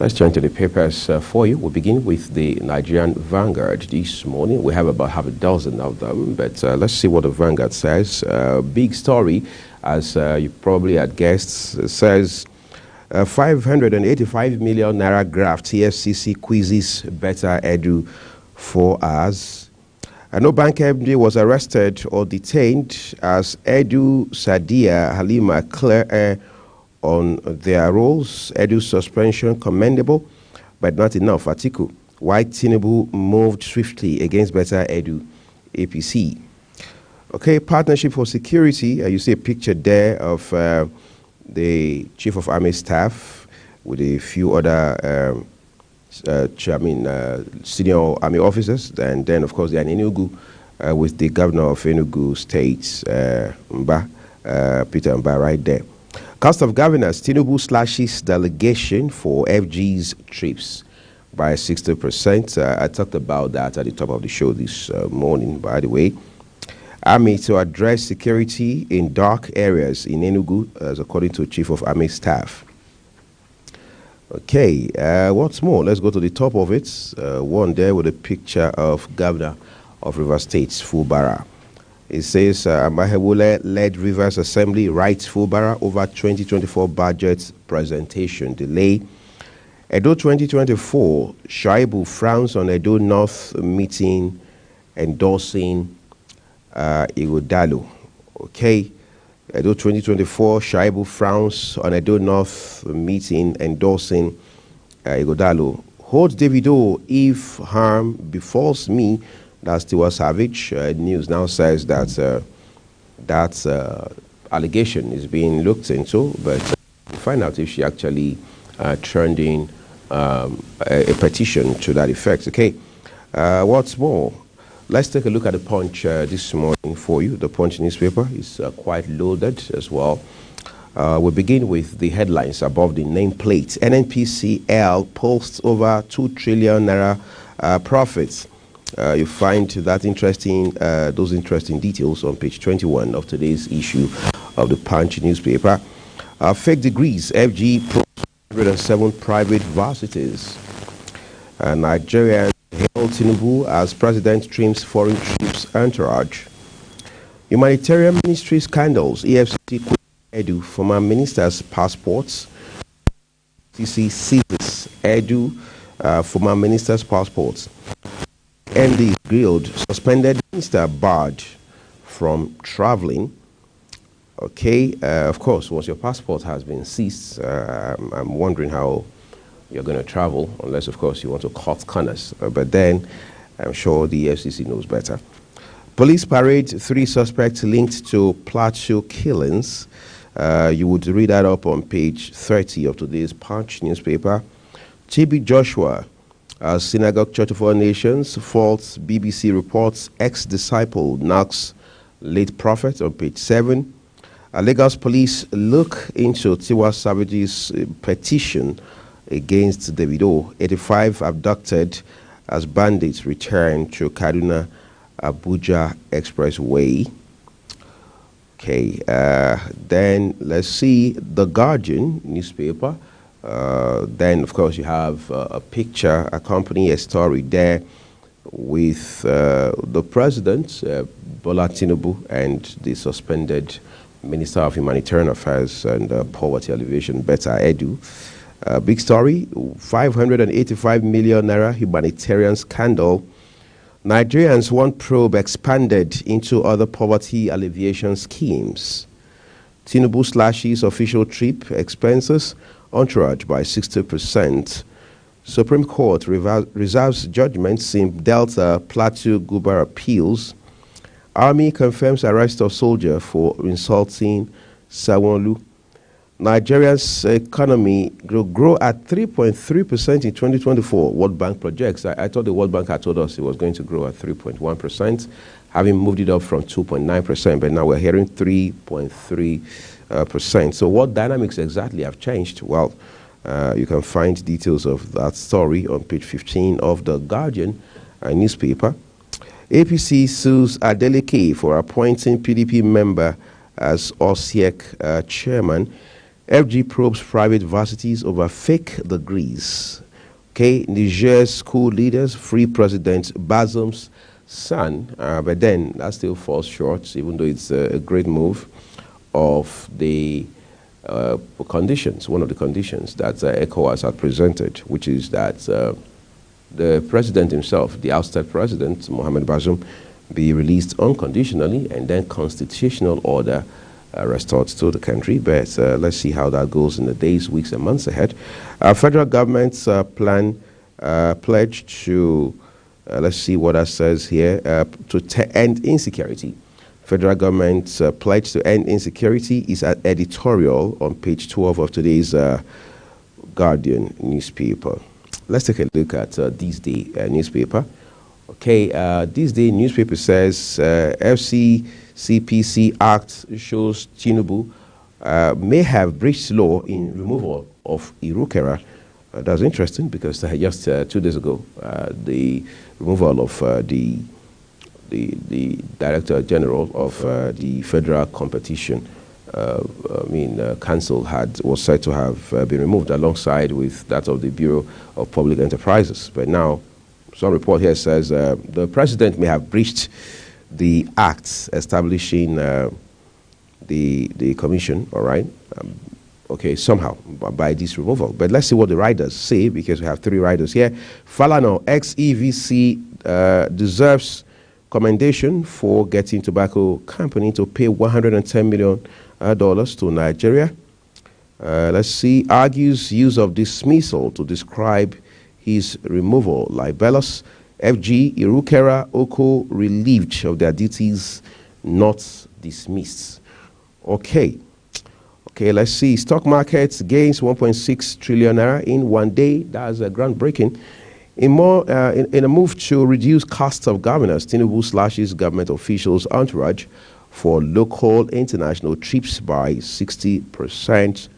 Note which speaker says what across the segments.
Speaker 1: Let's turn to the papers for you. We'll begin with the Nigerian Vanguard this morning. We have about half a dozen of them, but let's see what the Vanguard says. Big story, as you probably had guessed, says 585 million naira graft. EFCC quizzes Better Edu for us. No bank MD was arrested or detained as Edu, Sadia, Halima clear air on their roles. Edu suspension commendable, but not enough. Atiku, why Tinubu moved swiftly against Better Edu, APC. Okay, partnership for security. You see a picture there of the Chief of Army Staff with a few other senior army officers, and then of course they are in Enugu with the governor of Enugu State, Peter Mba, right there. Cost of governance, Tinubu slashes delegation for FG's trips by 60%. I talked about that at the top of the show this morning, by the way. Army to address security in dark areas in Enugu, as according to Chief of Army Staff. Okay, what's more? Let's go to the top of it. One there with a picture of Governor of Rivers State, Fubara. It says, Amahewule led Rivers Assembly writes Fubara over 2024 budget presentation delay. Edo 2024, Shaibu frowns on Edo North meeting endorsing Ighodalo. Okay, Edo 2024, Shaibu frowns on Edo North meeting endorsing Ighodalo. Hold Davido if harm befalls me. That's Tiwa Savage. News now says that that allegation is being looked into, but we'll find out if she actually turned in a petition to that effect. Okay, what's more? Let's take a look at the Punch this morning for you. The Punch newspaper is quite loaded as well. We'll begin with the headlines above the nameplate. NNPCL posts over 2 trillion naira profits. You find that those interesting details on page 21 of today's issue of the Punch newspaper. Fake degrees, FG 107 private varsities. Nigerians hail Tinubu as president trims foreign trips entourage. Humanitarian ministry scandals, EFCC Edu, former minister's passports. CC seizes Edu, former minister's passports. MD is grilled, suspended minister barred from traveling. Okay, of course, once your passport has been seized, I'm wondering how you're going to travel, unless, of course, you want to cut corners. But then, I'm sure the FCC knows better. Police parade, 3 suspects linked to Plateau killings. You would read that up on page 30 of today's Punch newspaper. TB Joshua, Synagogue Church of All Nations, false BBC reports ex-disciple knocks late prophet on page 7. Lagos police look into Tiwa Savage's petition against Davido. 85 abducted as bandits return to Kaduna Abuja Expressway. Okay, then let's see the Guardian newspaper. Then, of course, you have a picture accompanying a story there with the president, Bola Tinubu, and the suspended Minister of Humanitarian Affairs and Poverty Alleviation, Better Edu. Big story, 585 million naira humanitarian scandal. Nigerians want probe expanded into other poverty alleviation schemes. Tinubu slashes official trip expenses, entourage by 60%. Supreme Court reserves judgments in Delta Plateau Gubar appeals. Army confirms arrest of soldier for insulting Sawolu. Nigeria's economy will grow at 3.3% in 2024. World Bank projects. I thought the World Bank had told us it was going to grow at 3.1%, having moved it up from 2.9%, but now we're hearing 3.3%. So what dynamics exactly have changed? Well, you can find details of that story on page 15 of the Guardian newspaper. APC sues Adeleke for appointing PDP member as OSIEC chairman. FG probes private varsities over fake degrees. Okay, Niger's school leaders free President Bazoum's son, but then that still falls short, even though it's a great move of the conditions, one of the conditions that ECOWAS had presented, which is that the president himself, the ousted president, Mohamed Bazoum, be released unconditionally and then constitutional order restored to the country. But let's see how that goes in the days, weeks, and months ahead. Federal government's pledge to, let's see what that says here, to end insecurity. Federal government's pledge to end insecurity is an editorial on page 12 of today's Guardian newspaper. Let's take a look at this day newspaper. Okay, this day newspaper says FCCPC Act shows Tinubu may have breached law in removal of Irukera. That's interesting because just 2 days ago, the removal of the Director General of the Federal Competition Council was said to have been removed alongside with that of the Bureau of Public Enterprises. But now, some report here says the president may have breached the acts establishing the commission, all right? Okay, somehow, by this removal. But let's see what the riders say, because we have 3 riders here. Falana, ex-EVC, deserves commendation for getting tobacco company to pay $110 million to Nigeria. Let's see, argues use of dismissal to describe his removal. Libellus, FG, Irukera, Oko relieved of their duties, not dismissed. Okay, let's see. Stock markets gains 1.6 trillion naira in one day. That's groundbreaking. In a move to reduce costs of governance, Tinubu slashes government officials' entourage for local international trips by 60%.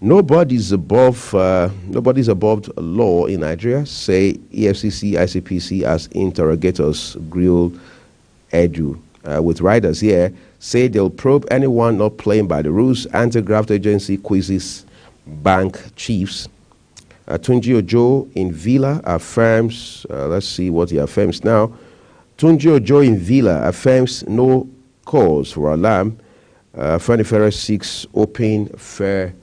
Speaker 1: Nobody's above law in Nigeria, say EFCC, ICPC as interrogators grill Edu. With riders here, say they'll probe anyone not playing by the rules. Anti-graft agency quizzes bank chiefs. Tunji Ojo in Villa affirms, let's see what he affirms now. Tunji Ojo in Villa affirms no cause for alarm. Fanifere seeks open, fair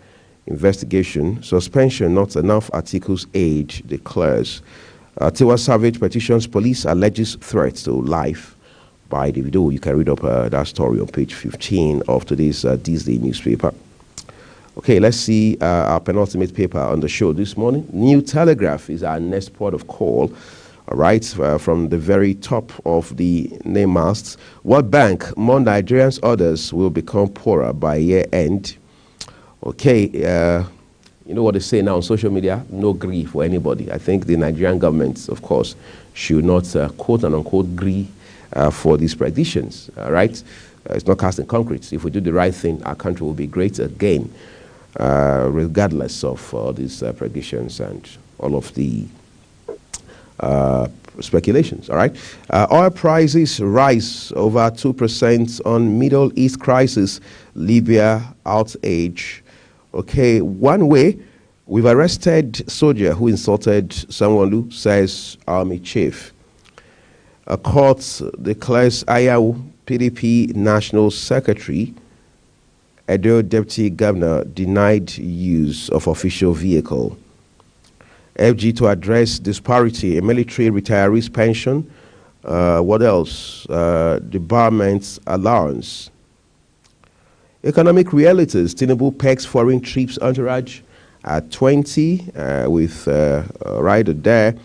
Speaker 1: investigation. Suspension not enough, articles age declares. Tiwa Savage petitions police alleges threats to life by Davido. You can read up that story on page 15 of today's Disney newspaper. Okay, let's see our penultimate paper on the show this morning. New Telegraph is our next port of call. All right, from the very top of the name masts. World Bank, more Nigerians, others will become poorer by year end. Okay, you know what they say now on social media? No grief for anybody. I think the Nigerian government, of course, should not quote and unquote grieve for these predictions. All right, it's not cast in concrete. If we do the right thing, our country will be great again, regardless of these predictions and all of the speculations. All right, oil prices rise over 2% on Middle East crisis, Libya outage. Okay, one way, we've arrested soldier who insulted Sanwo-Olu, says army chief. A court declares Ayahu, PDP national secretary, Edo deputy governor, denied use of official vehicle. FG to address disparity in military retirees pension. What else? Debarment allowance. Economic realities. Tinubu pegs foreign trips entourage at 20 with rider there.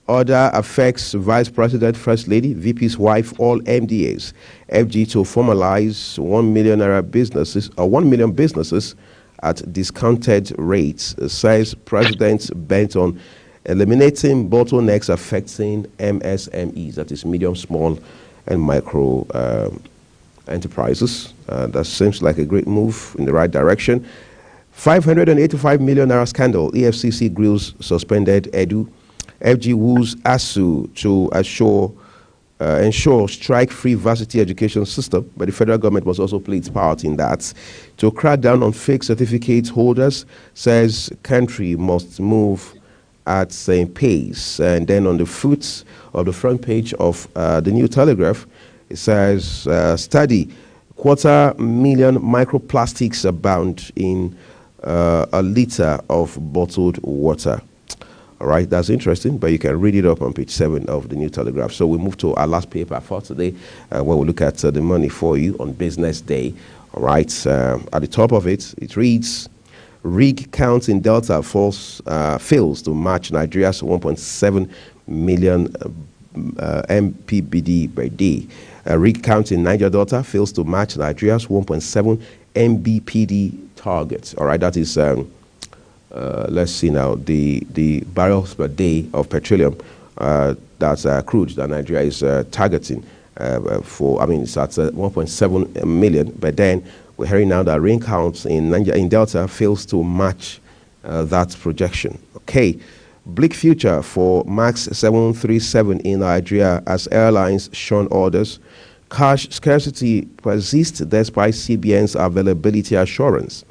Speaker 1: Order affects Vice President, First Lady, VP's wife, all MDAs. FG to formalize 1 million businesses, 1 million businesses at discounted rates, says President bent on eliminating bottlenecks affecting MSMEs, that is medium, small, and micro enterprises. That seems like a great move in the right direction. 585 million naira scandal. EFCC grills suspended Edu. FG woos ASU to assure ensure strike-free varsity education system, but the federal government must also play its part in that. To crack down on fake certificate holders, says country must move at same pace. And then on the foot of the front page of the New Telegraph, it says, study, 250,000 microplastics abound in a liter of bottled water. All right, that's interesting, but you can read it up on page 7 of the New Telegraph. So we move to our last paper for today, where we look at the money for you on business day. All right, at the top of it, it reads, rig count in Delta fails to match Nigeria's 1.7 million MPBD per day. Rig count in Niger Delta fails to match Nigeria's 1.7 MBPD target. All right, that is... let's see now, the barrels per day of petroleum that's crude that Nigeria is targeting it's at 1.7 million, but then we're hearing now that rain counts in Delta fails to match that projection. Okay, bleak future for MAX 737 in Nigeria as airlines shun orders. Cash scarcity persists despite CBN's availability assurance.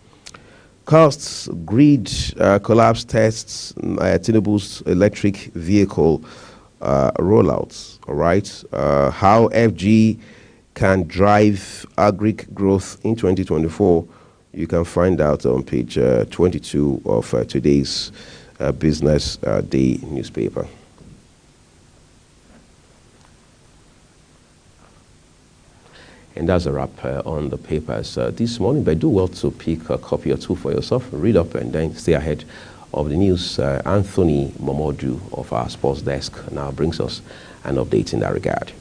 Speaker 1: Costs, grid collapse tests, Tinubu's electric vehicle rollouts. All right. How FG can drive agric growth in 2024. You can find out on page 22 of today's Business Day newspaper. And that's a wrap on the papers this morning. But do well to pick a copy or two for yourself, read up, and then stay ahead of the news. Anthony Momodu of our sports desk now brings us an update in that regard.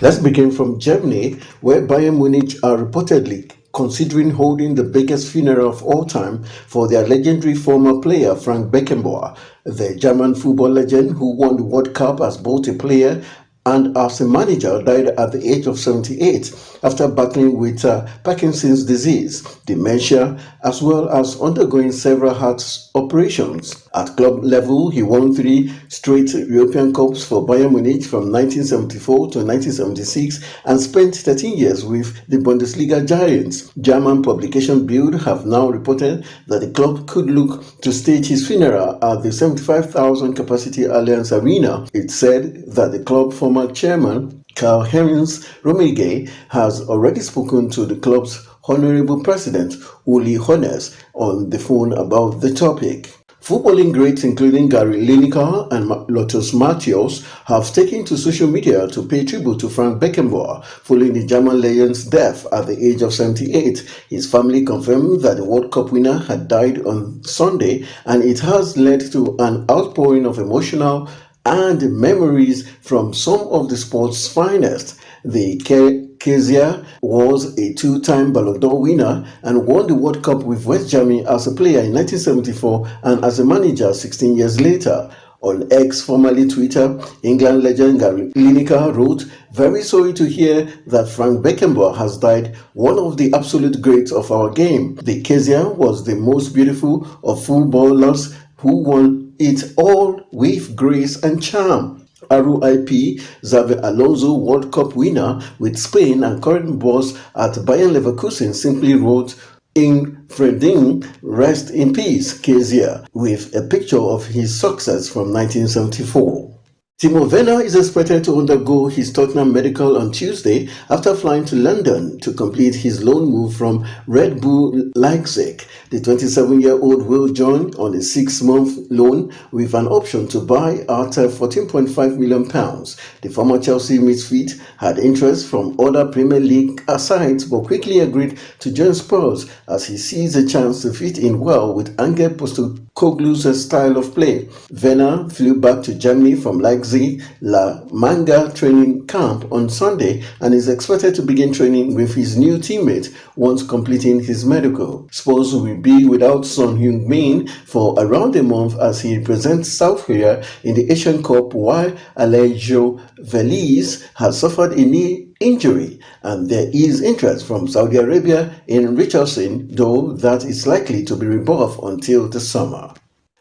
Speaker 2: Let's begin from Germany, where Bayern Munich are reportedly considering holding the biggest funeral of all time for their legendary former player Frank Beckenbauer. The German football legend, who won the World Cup as both a player and as a manager, died at the age of 78 after battling with Parkinson's disease, dementia, as well as undergoing several heart operations. At club level, he won 3 straight European Cups for Bayern Munich from 1974 to 1976 and spent 13 years with the Bundesliga giants. German publication Bild have now reported that the club could look to stage his funeral at the 75,000 capacity Allianz Arena. It said that the club former chairman Karl-Heinz Rummenigge has already spoken to the club's honorable president Uli Hoeneß on the phone about the topic. Footballing greats including Gary Lineker and Lothar Matthäus have taken to social media to pay tribute to Frank Beckenbauer following the German legend's death at the age of 78. His family confirmed that the World Cup winner had died on Sunday, and it has led to an outpouring of emotional and memories from some of the sport's finest. The Kezia was a 2-time Ballon d'Or winner and won the World Cup with West Germany as a player in 1974 and as a manager 16 years later. On X, formerly Twitter, England legend Gary Lineker wrote, "Very sorry to hear that Frank Beckenbauer has died, one of the absolute greats of our game. The Kezia was the most beautiful of footballers who won it all with grace and charm." RIP Xabi Alonso, World Cup winner with Spain and current boss at Bayern Leverkusen, simply wrote, "In Frieden, rest in peace, Kezia," with a picture of his success from 1974. Timo Werner is expected to undergo his Tottenham medical on Tuesday after flying to London to complete his loan move from Red Bull Leipzig. The 27-year-old will join on a 6-month loan with an option to buy at £14.5 million. The former Chelsea midfielder had interest from other Premier League sides but quickly agreed to join Spurs as he sees a chance to fit in well with Ange Postecoglou's style of play. Werner flew back to Germany from Leipzig La Manga training camp on Sunday and is expected to begin training with his new teammate once completing his medical. Spurs will be without Son Heung-min for around a month as he represents South Korea in the Asian Cup, while Alejo Veliz has suffered a knee injury, and there is interest from Saudi Arabia in Richarlison, though that is likely to be rebuffed until the summer.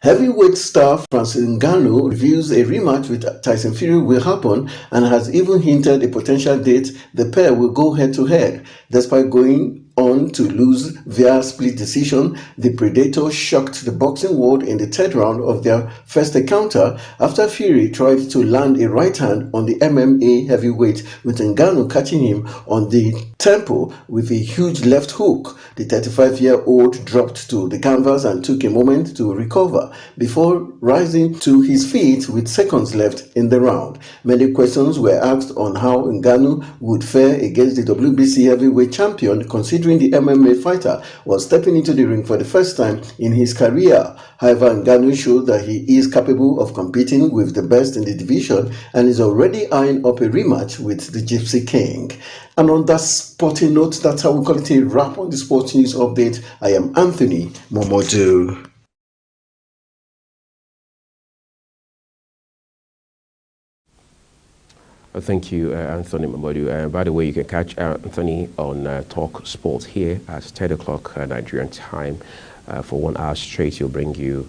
Speaker 2: Heavyweight star Francis Ngannou reveals a rematch with Tyson Fury will happen and has even hinted a potential date the pair will go head-to-head. Despite going on to lose via split decision, the Predator shocked the boxing world in the third round of their first encounter after Fury tried to land a right hand on the MMA heavyweight, with Ngannou catching him on the temple with a huge left hook. The 35-year-old dropped to the canvas and took a moment to recover before rising to his feet with seconds left in the round. Many questions were asked on how Ngannou would fare against the WBC heavyweight champion, considering the MMA fighter was stepping into the ring for the first time in his career. However, Ngannou showed that he is capable of competing with the best in the division and is already eyeing up a rematch with the Gypsy King. And on that sporting note, that's how we call it a wrap on the Sports News Update. I am Anthony Momodu.
Speaker 1: Thank you, Anthony Mamodu. By the way, you can catch Anthony on Talk Sport here at 10 o'clock Nigerian time. For 1 hour straight, he'll bring you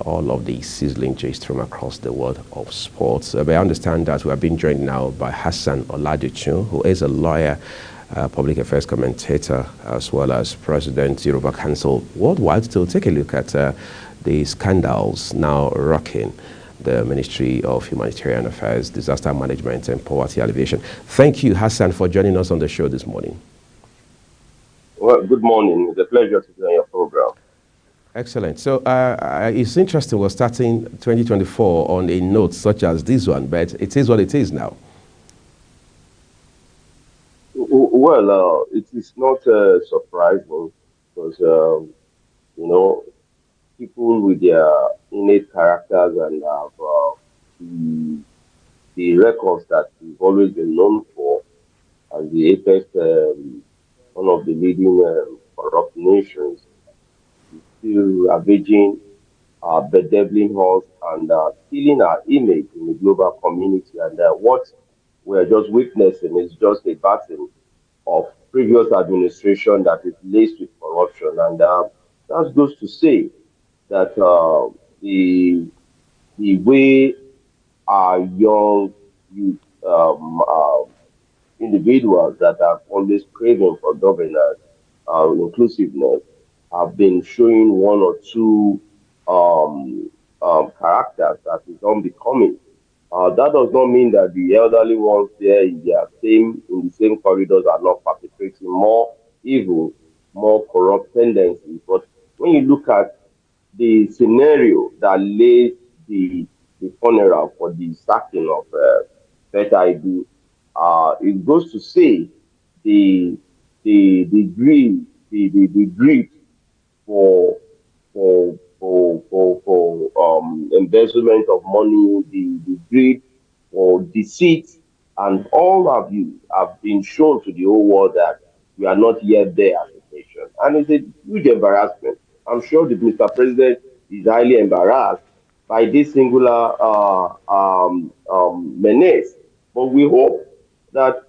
Speaker 1: all of the sizzling gist from across the world of sports. But I understand that we are being joined now by Hassan Oladichun, who is a lawyer, public affairs commentator, as well as president, Yoruba Council Worldwide, to take a look at the scandals now rocking the Ministry of Humanitarian Affairs, Disaster Management and Poverty Alleviation. Thank you, Hassan, for joining us on the show this morning.
Speaker 3: Well, good morning. It's a pleasure to be on your program.
Speaker 1: Excellent. So it's interesting we're starting 2024 on a note such as this one, but it is what it is now.
Speaker 3: Well, it is not surprising because, you know, people with their innate characters and have the records that we've always been known for as the apex, one of the leading corrupt nations, still ravaging, bedeviling us and stealing our image in the global community. And what we're just witnessing is just a battle of previous administration that is laced with corruption. And that goes to say that the way our young youth individuals that have always craving for governance, inclusiveness, have been showing one or two characters that is unbecoming. That does not mean that the elderly ones there in the same corridors are not perpetrating more evil, more corrupt tendencies. But when you look at the scenario that lays the funeral for the sacking of Beta Idu, it goes to say the the greed for embezzlement of money, the greed for deceit, and all of you have been shown to the whole world that we are not yet there as a nation. And it's a huge embarrassment. I'm sure that Mr. President is highly embarrassed by this singular menace. But we hope that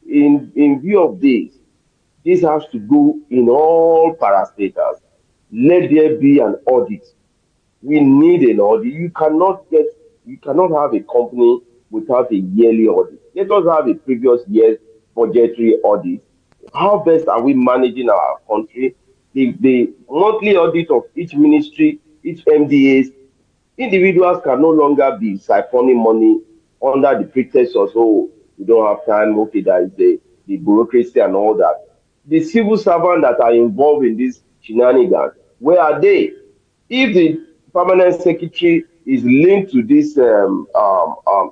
Speaker 3: in view of this has to go in all parastatals. Let there be an audit. We need an audit. You cannot have a company without a yearly audit. Let us have a previous year's budgetary audit. How best are we managing our country? The monthly audit of each ministry, each MDAs, individuals can no longer be siphoning money under the pretext of, oh, we don't have time, okay, that is the bureaucracy and all that. The civil servants that are involved in this shenanigans, where are they? If the permanent secretary is linked to this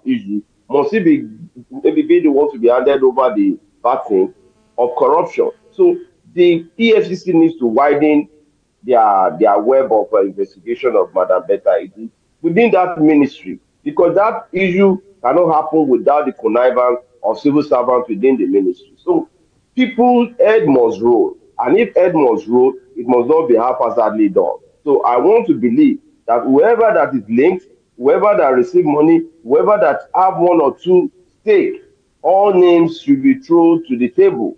Speaker 3: issue, must he be maybe the one to be handed over the baton of corruption? So the EFCC needs to widen their web of investigation of Madam Betta Edu within that ministry, because that issue cannot happen without the connivance of civil servants within the ministry. So people's head must roll, and if head must roll, it must not be haphazardly done. So I want to believe that whoever that is linked, whoever that receive money, whoever that have one or two stake, all names should be thrown to the table,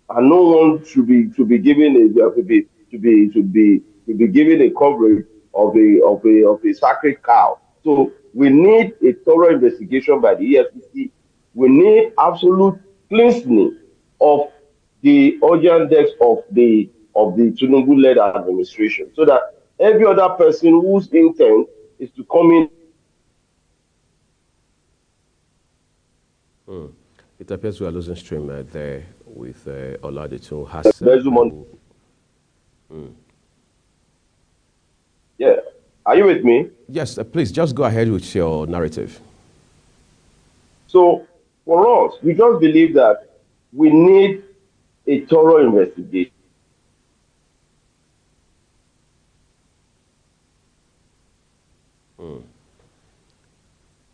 Speaker 3: and no one should be given a to be given a coverage of a sacred cow. So we need a thorough investigation by the EFCC. We need absolute cleansing of the urgent decks of the Tinubu-led administration, so that every other person whose intent is to come in.
Speaker 1: It appears we are losing stream there with Oladitun Hassan.
Speaker 3: Yeah, are you with me?
Speaker 1: Yes, please just go ahead with your narrative.
Speaker 3: So for us, we just believe that we need a thorough investigation.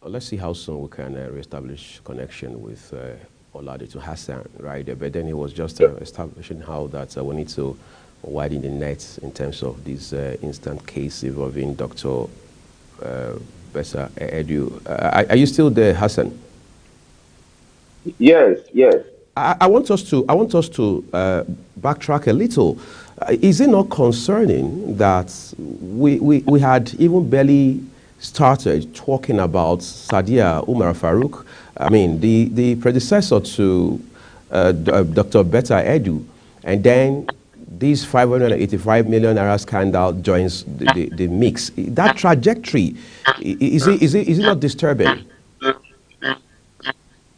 Speaker 1: Let's see how soon we can reestablish connection with Oladitun Hassan, right? But then he was just establishing how that we need to widen the net in terms of this instant case involving Dr. Betta Edu. Are you still there, Hassan?
Speaker 3: Yes, yes.
Speaker 1: I want us to backtrack a little. Is it not concerning that we had even barely started talking about Sadiya Umar Farouk? I mean, the predecessor to Dr. Betta Edu, and then this 585 million naira scandal joins the mix. That trajectory, is it not disturbing?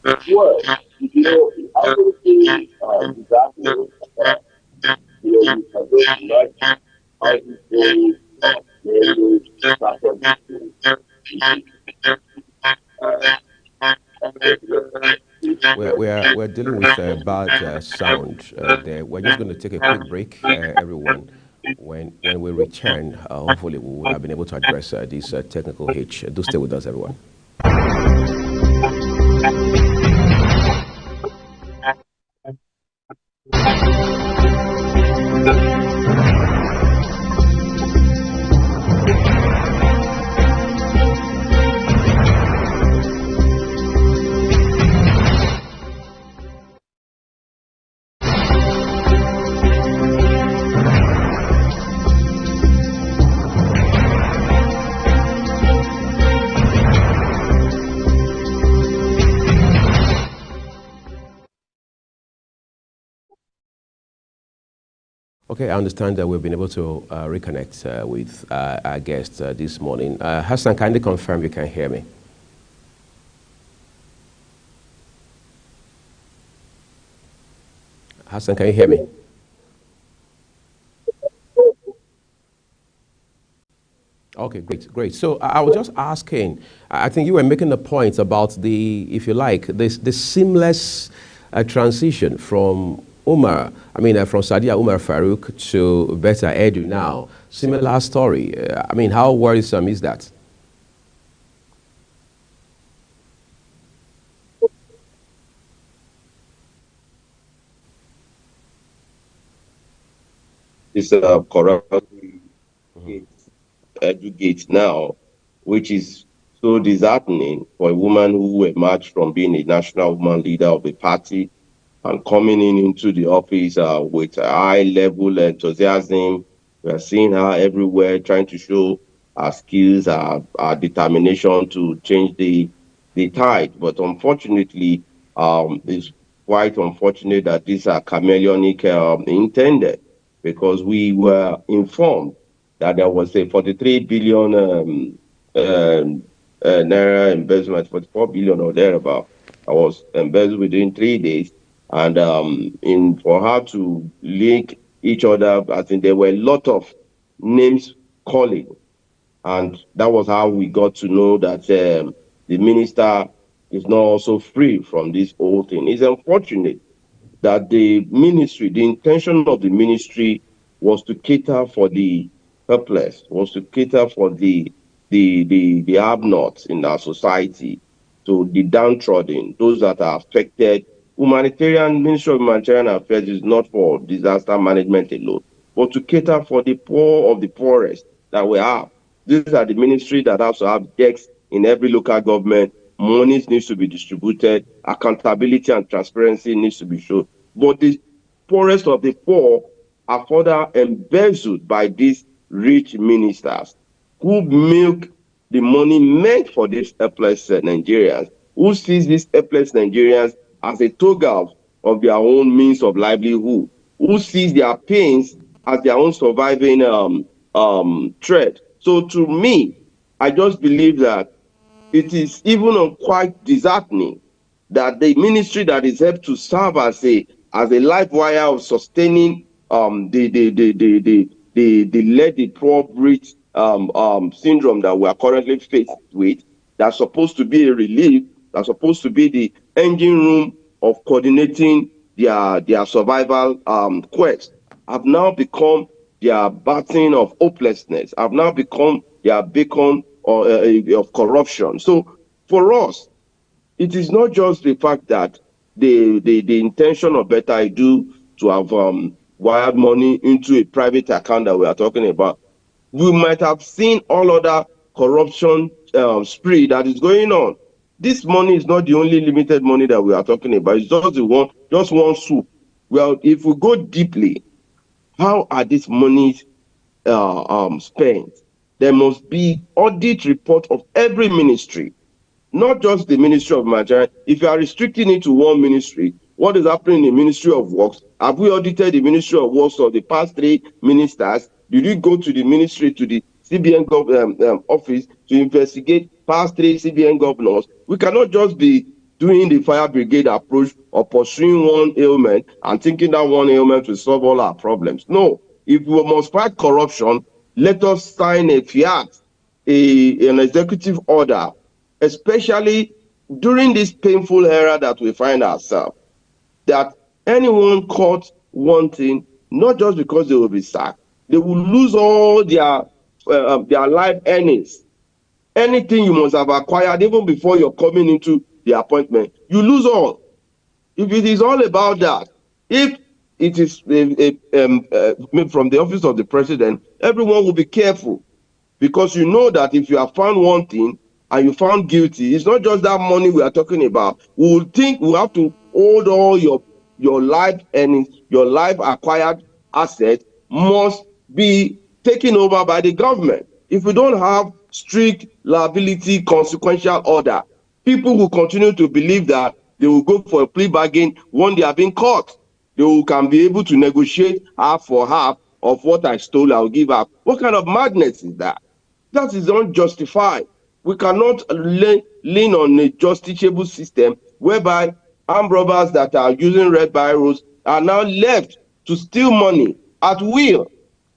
Speaker 3: Well, absolutely disaster. You can just like how people
Speaker 1: We're dealing with bad sound there. We're just going to take a quick break, everyone. When we return, hopefully we will have been able to address this technical hitch. Do stay with us, everyone. Okay, I understand that we've been able to reconnect with our guest this morning. Hassan, kindly confirm you can hear me. Hassan, can you hear me? Okay, great. So I was just asking, I think you were making the point about if you like, the seamless transition from from Sadiya Umar Farouk to Betta Edu now. Similar story. How worrisome is that?
Speaker 3: This corrupt educate now, which is so disheartening for a woman who emerged from being a national woman leader of a party and coming into the office with a high level enthusiasm. We are seeing her everywhere trying to show her skills, her determination to change the tide. But unfortunately, it's quite unfortunate that these are chameleonic intended, because we were informed that there was a 43 billion naira investment, 44 billion or thereabout. I was embezzled within 3 days. And for her to link each other, I think there were a lot of names calling. And that was how we got to know that the minister is not also free from this whole thing. It's unfortunate that the intention of the ministry was to cater for the helpless, was to cater for the have-nots in our society, to the downtrodden, those that are affected. Ministry of Humanitarian Affairs is not for disaster management alone, but to cater for the poor of the poorest that we have. These are the ministry that also have decks in every local government. Monies needs to be distributed. Accountability and transparency needs to be shown. But the poorest of the poor are further embezzled by these rich ministers. who milk the money meant for these helpless Nigerians, who sees these helpless Nigerians as a toga of their own means of livelihood, who sees their pains as their own surviving threat. So to me, I just believe that it is even quite disheartening that the ministry that is helped to serve as a life wire of sustaining the let the poor breathe syndrome that we are currently faced with, that's supposed to be a relief, that's supposed to be the engine room of coordinating their survival quest, have now become their baton of hopelessness, have now become their beacon of corruption. So for us, it is not just the fact that the intention of Better I Do to have wired money into a private account that we are talking about. We might have seen all other corruption spree that is going on. This money is not the only limited money that we are talking about. It's just one soup. Well, if we go deeply, how are these monies spent? There must be audit report of every ministry, not just the Ministry of Management. If you are restricting it to one ministry, what is happening in the Ministry of Works? Have we audited the Ministry of Works of the past 3 ministers? Did we go to the ministry, to the CBN office to investigate past 3 CBN governors? We cannot just be doing the fire brigade approach or pursuing one ailment and thinking that one ailment will solve all our problems. No. If we must fight corruption, let us sign a fiat, an executive order, especially during this painful era that we find ourselves, that anyone caught wanting, not just because they will be sacked, they will lose all their life earnings. Anything you must have acquired even before you're coming into the appointment, you lose all. If it is all about that, if it is from the office of the president, everyone will be careful, because you know that if you are found wanting and you found guilty, it's not just that money we are talking about. We will think we have to hold all your life earnings, your life acquired assets must be taken over by the government. If we don't have strict liability consequential order, people will continue to believe that they will go for a plea bargain when they are being caught. They can be able to negotiate half for half of what I stole, I'll give up. What kind of madness is that? That is unjustified. We cannot lean on a justiciable system whereby armed robbers that are using red biros are now left to steal money at will,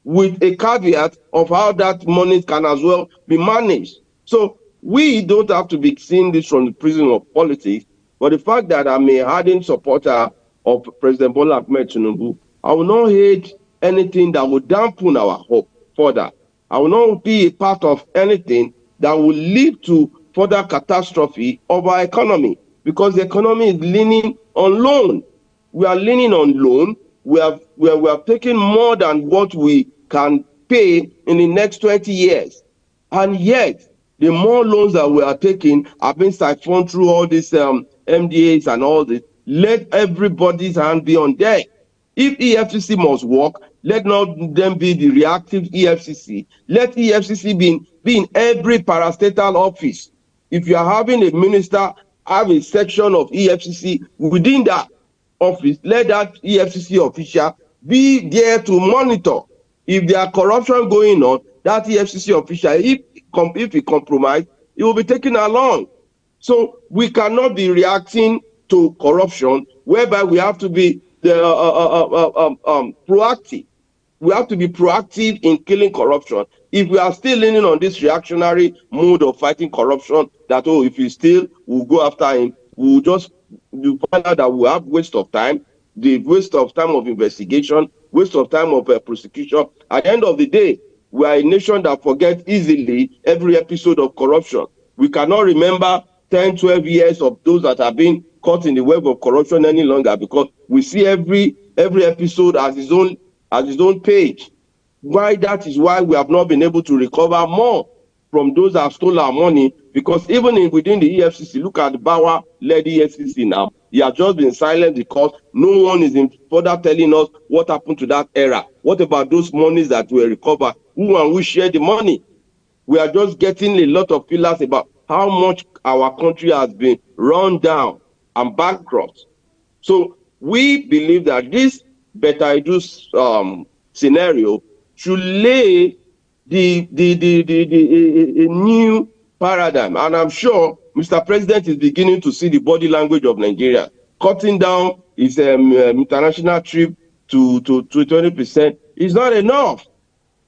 Speaker 3: with a caveat of how that money can as well be managed. So we don't have to be seeing this from the prism of politics, but the fact that I'm a hardened supporter of President Bola Ahmed Tinubu, I will not hate anything that will dampen our hope further. I will not be a part of anything that will lead to further catastrophe of our economy, because the economy is leaning on loan. We are leaning on loan. We have taken more than what we can pay in the next 20 years. And yet, the more loans that we are taking are being siphoned through all these MDAs and all this. Let everybody's hand be on deck. If EFCC must work, let not them be the reactive EFCC. Let EFCC be in every parastatal office. If you are having a minister have a section of EFCC within that office, let that EFCC official be there to monitor. If there are corruption going on, that EFCC official, if he compromised, he will be taken along. So we cannot be reacting to corruption whereby we have to be proactive. We have to be proactive in killing corruption. If we are still leaning on this reactionary mode of fighting corruption, that if he steal, we'll go after him, you find out that we have waste of time, the waste of time of investigation, waste of time of prosecution. At the end of the day, we are a nation that forgets easily every episode of corruption. We cannot remember 10, 12 years of those that have been caught in the web of corruption any longer, because we see every episode as its own page. Why? That is why we have not been able to recover more from those that have stolen our money, because even within the EFCC, look at the Bauer-led EFCC now. He has just been silent because no one is further telling us what happened to that era. What about those monies that were recovered? Who and who shared the money? We are just getting a lot of feelers about how much our country has been run down and bankrupt. So we believe that this Better Edu scenario should lay a new paradigm. And I'm sure Mr. President is beginning to see the body language of Nigeria. Cutting down his international trip to 20% is not enough.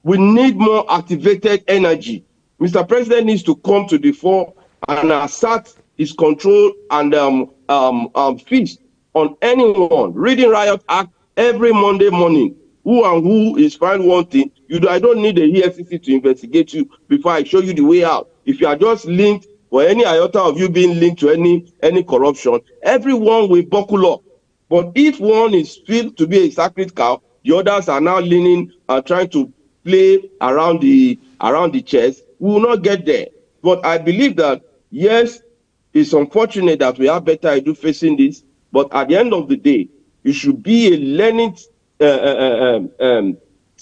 Speaker 3: We need more activated energy. Mr. President needs to come to the fore and assert his control and feast on anyone. Reading Riot Act every Monday morning. Who is fine one thing. I don't need the EFCC to investigate you before I show you the way out. If you are just linked, or any iota of you being linked to any corruption, everyone will buckle up. But if one is felt to be a sacred cow, the others are now leaning and trying to play around the chest. We will not get there. But I believe that, yes, it's unfortunate that we have Better Edu facing this, but at the end of the day, it should be a learning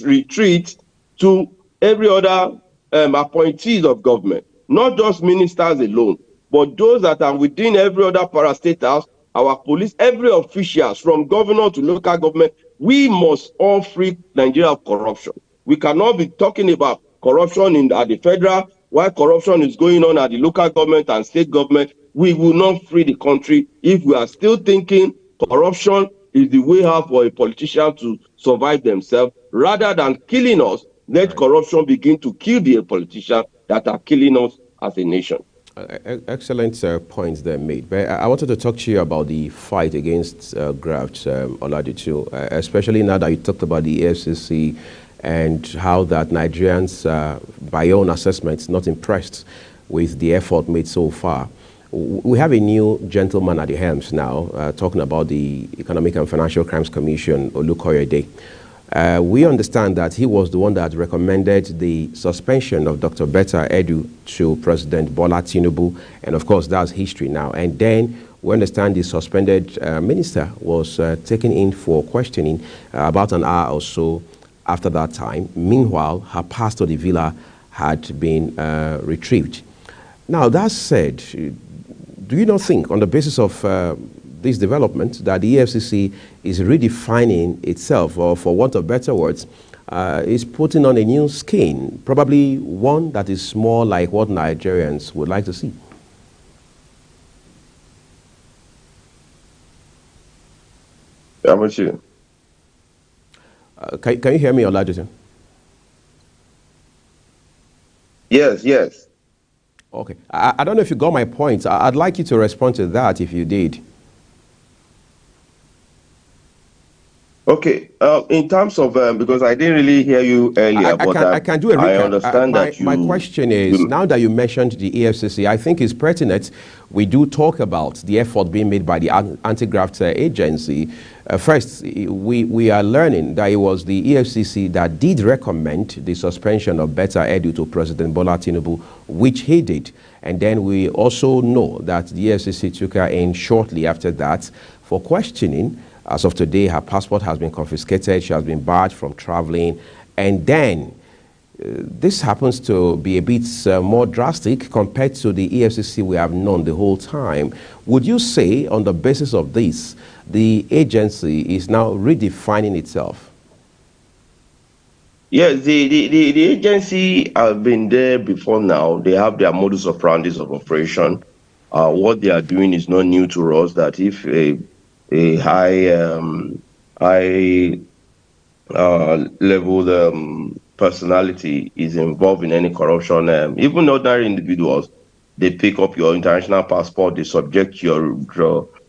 Speaker 3: retreat to every other appointees of government, not just ministers alone, but those that are within every other parastate house, our police, every officials from governor to local government. We must all free Nigeria of corruption. We cannot be talking about corruption at the federal while corruption is going on at the local government and state government. We will not free the country if we are still thinking corruption is the way out for a politician to survive themselves. Rather than killing us, let corruption begin to kill the politicians that are killing us as a nation.
Speaker 1: Excellent points there made. But I wanted to talk to you about the fight against graft, Oladitu, especially now that you talked about the EFCC and how that Nigerians, by your own assessments, not impressed with the effort made so far. We have a new gentleman at the helms now, talking about the Economic and Financial Crimes Commission, Olukoyede. We understand that he was the one that recommended the suspension of Dr. Better Edu to President Bola Tinubu, and of course that's history now. And then we understand the suspended minister was taken in for questioning about an hour or so after that time. Meanwhile, her pass to the villa had been retrieved. Now, that said, do you not think, on the basis of this development, that the EFCC is redefining itself, or for want of better words, is putting on a new skin, probably one that is more like what Nigerians would like to see?
Speaker 3: How about you?
Speaker 1: Can you hear me, Oladitu?
Speaker 3: Yes.
Speaker 1: Okay. I don't know if you got my point. I'd like you to respond to that if you did.
Speaker 3: Okay. In terms of, because I didn't really hear you earlier,
Speaker 1: I can do a recap.
Speaker 3: I understand that
Speaker 1: my question is, now that you mentioned the EFCC, I think it's pertinent we do talk about the effort being made by the anti-graft agency. First, we are learning that it was the EFCC that did recommend the suspension of Better Edu to President Bola Tinubu, which he did. And then we also know that the EFCC took her in shortly after that for questioning. As of today, her passport has been confiscated. She has been barred from traveling. And then this happens to be a bit more drastic compared to the EFCC we have known the whole time. Would you say, on the basis of this, the agency is now redefining itself?
Speaker 3: Yes, the agency have been there before now. They have their modus operandi of operation. What they are doing is not new to us, that if a high level personality is involved in any corruption, even ordinary individuals, they pick up your international passport, they subject your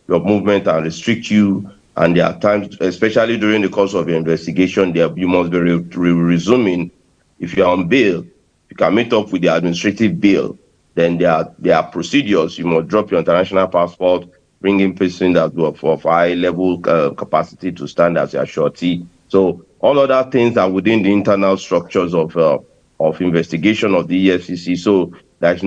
Speaker 3: movement and restrict you. And there are times, especially during the course of your investigation, you must be resuming. If you're on bail, you can meet up with the administrative bail. Then there are procedures. You must drop your international passport, bring in person that of high level capacity to stand as your surety. So all other things are within the internal structures of investigation of the EFCC. So there's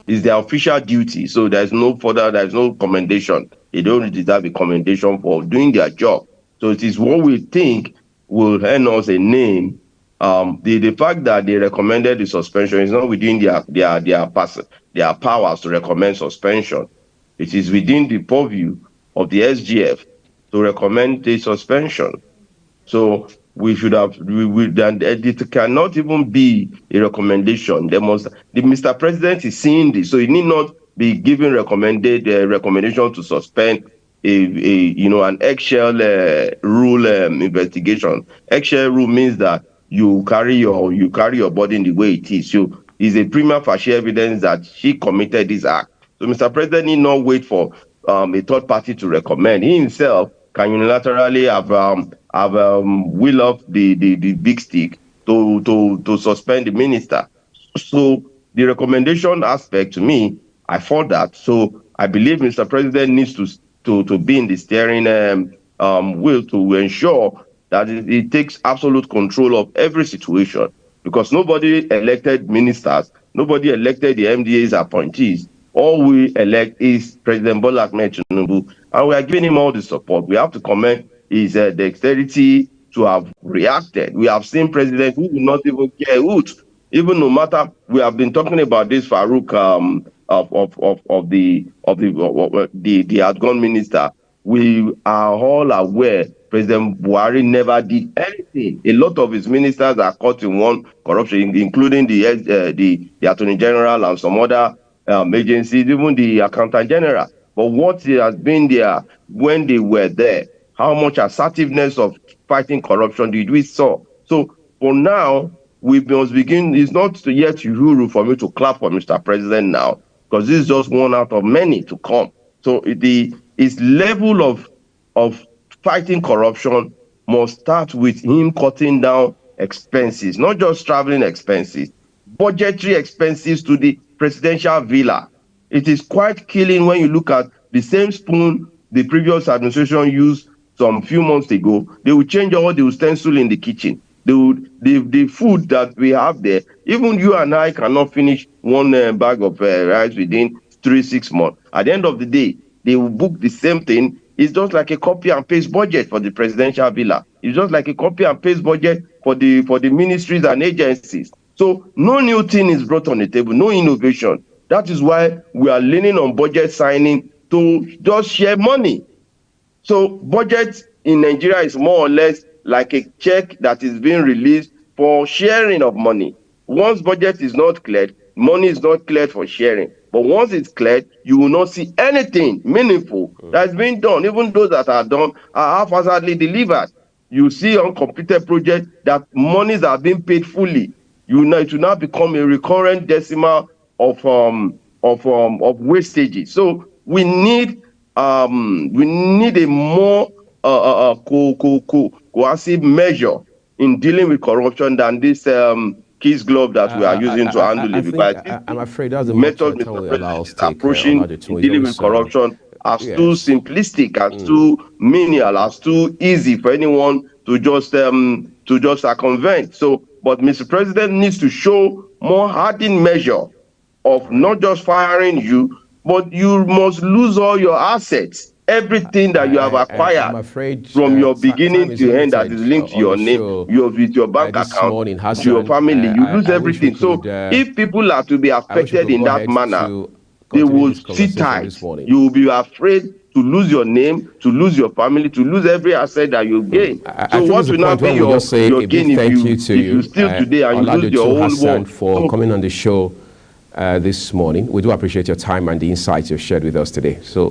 Speaker 3: it's their official duty. So there's no commendation. They don't deserve a commendation for doing their job. So it is what we think will earn us a name. The fact that they recommended the suspension is not within their powers to recommend suspension. It is within the purview of the SGF to recommend the suspension. So we should have, and it cannot even be a recommendation. Mr. President is seeing this, so he need not be giving recommendation to suspend an eggshell rule investigation. Eggshell rule means that you carry your body in the way it is. So it's a prima facie evidence that she committed this act. So Mr. President need not wait for a third party to recommend. He himself can unilaterally have wheel off the big stick to suspend the minister. So the recommendation aspect, to me, I fought that. So I believe Mr. President needs to be in the steering wheel to ensure that it takes absolute control of every situation, because nobody elected ministers, nobody elected the MDA's appointees. All we elect is President Bola Ahmed Tinubu, and we are giving him all the support. We have to commend his dexterity to have reacted. We have seen presidents who will not even care hoot, even no matter. We have been talking about this Farouk of the outgone minister. We are all aware President Buhari never did anything. A lot of his ministers are caught in one corruption, including the Attorney General and some other agencies, even the Accountant General. But what has been there when they were there, how much assertiveness of fighting corruption did we saw? So for now, we must begin. It's not yet Uhuru for me to clap for Mr. President now, because this is just one out of many to come. So his level of fighting corruption must start with him cutting down expenses, not just traveling expenses, budgetary expenses to the presidential villa. It is quite killing when you look at the same spoon the previous administration used some few months ago. They will change all the utensils in the kitchen. The food that we have there, even you and I cannot finish one bag of rice within 3-6 months. At the end of the day, they will book the same thing. It's just like a copy and paste budget for the presidential villa. It's just like a copy and paste budget for the ministries and agencies. So no new thing is brought on the table, no innovation. That is why we are leaning on budget signing to just share money. So budget in Nigeria is more or less like a check that is being released for sharing of money. Once budget is not cleared, money is not cleared for sharing. But once it's cleared, you will not see anything meaningful that's being done. Even those that are done are haphazardly delivered. You see on completed projects that monies are being paid fully. It will now become a recurrent decimal of wastages. So we need a more coercive measure in dealing with corruption than this kiss glove that we are using to handle it. Because
Speaker 1: I'm afraid that's the
Speaker 3: method Mr. President is approaching in dealing with corruption as too simplistic, as too menial, as too easy for anyone to just circumvent. So, but Mr. President needs to show more hardened measure of not just firing you, but you must lose all your assets. Everything that you have acquired from your beginning to end that is linked to your name, with your bank account, to your family, you lose everything. So if people are to be affected in that manner, they will sit tight. You will be afraid to lose your name, to lose your family, to lose every asset that you gain. So what will not be your gain if you steal today and you lose your whole world?
Speaker 1: For coming on the show this morning. We do appreciate your time and the insights you've shared with us today. So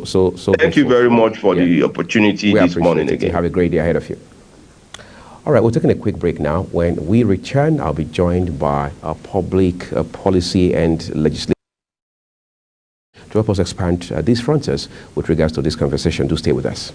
Speaker 3: thank you very much for the opportunity this morning again.
Speaker 1: Have a great day ahead of you. All right, we're taking a quick break now. When we return, I'll be joined by our public policy and legislation to help us expand these frontiers with regards to this conversation. Do stay with us.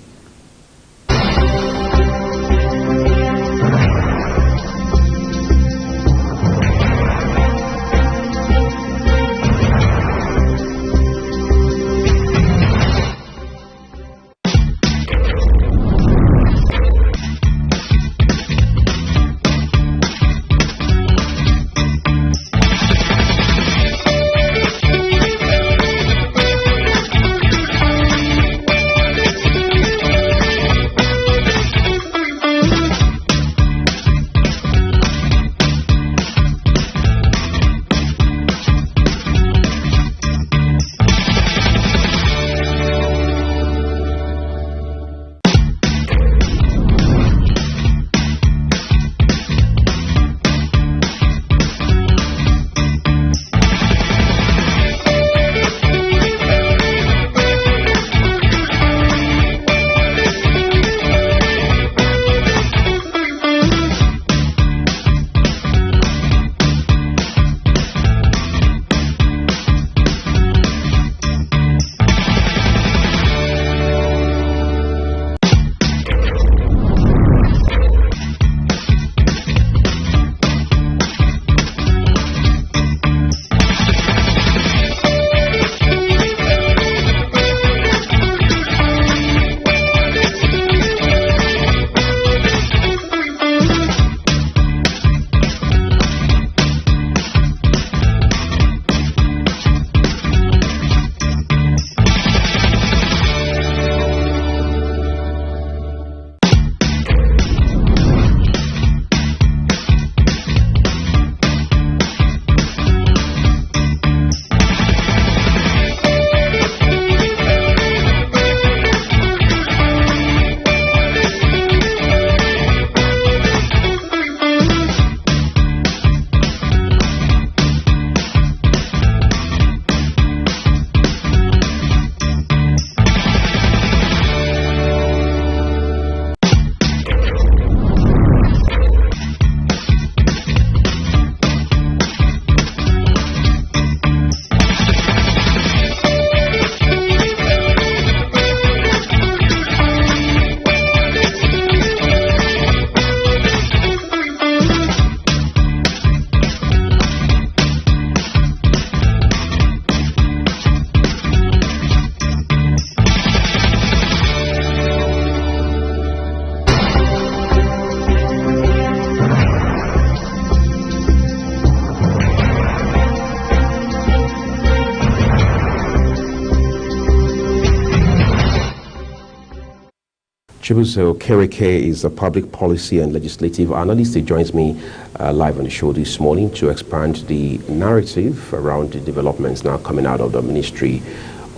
Speaker 1: Chibuzo Kereke is a public policy and legislative analyst. He joins me live on the show this morning to expand the narrative around the developments now coming out of the Ministry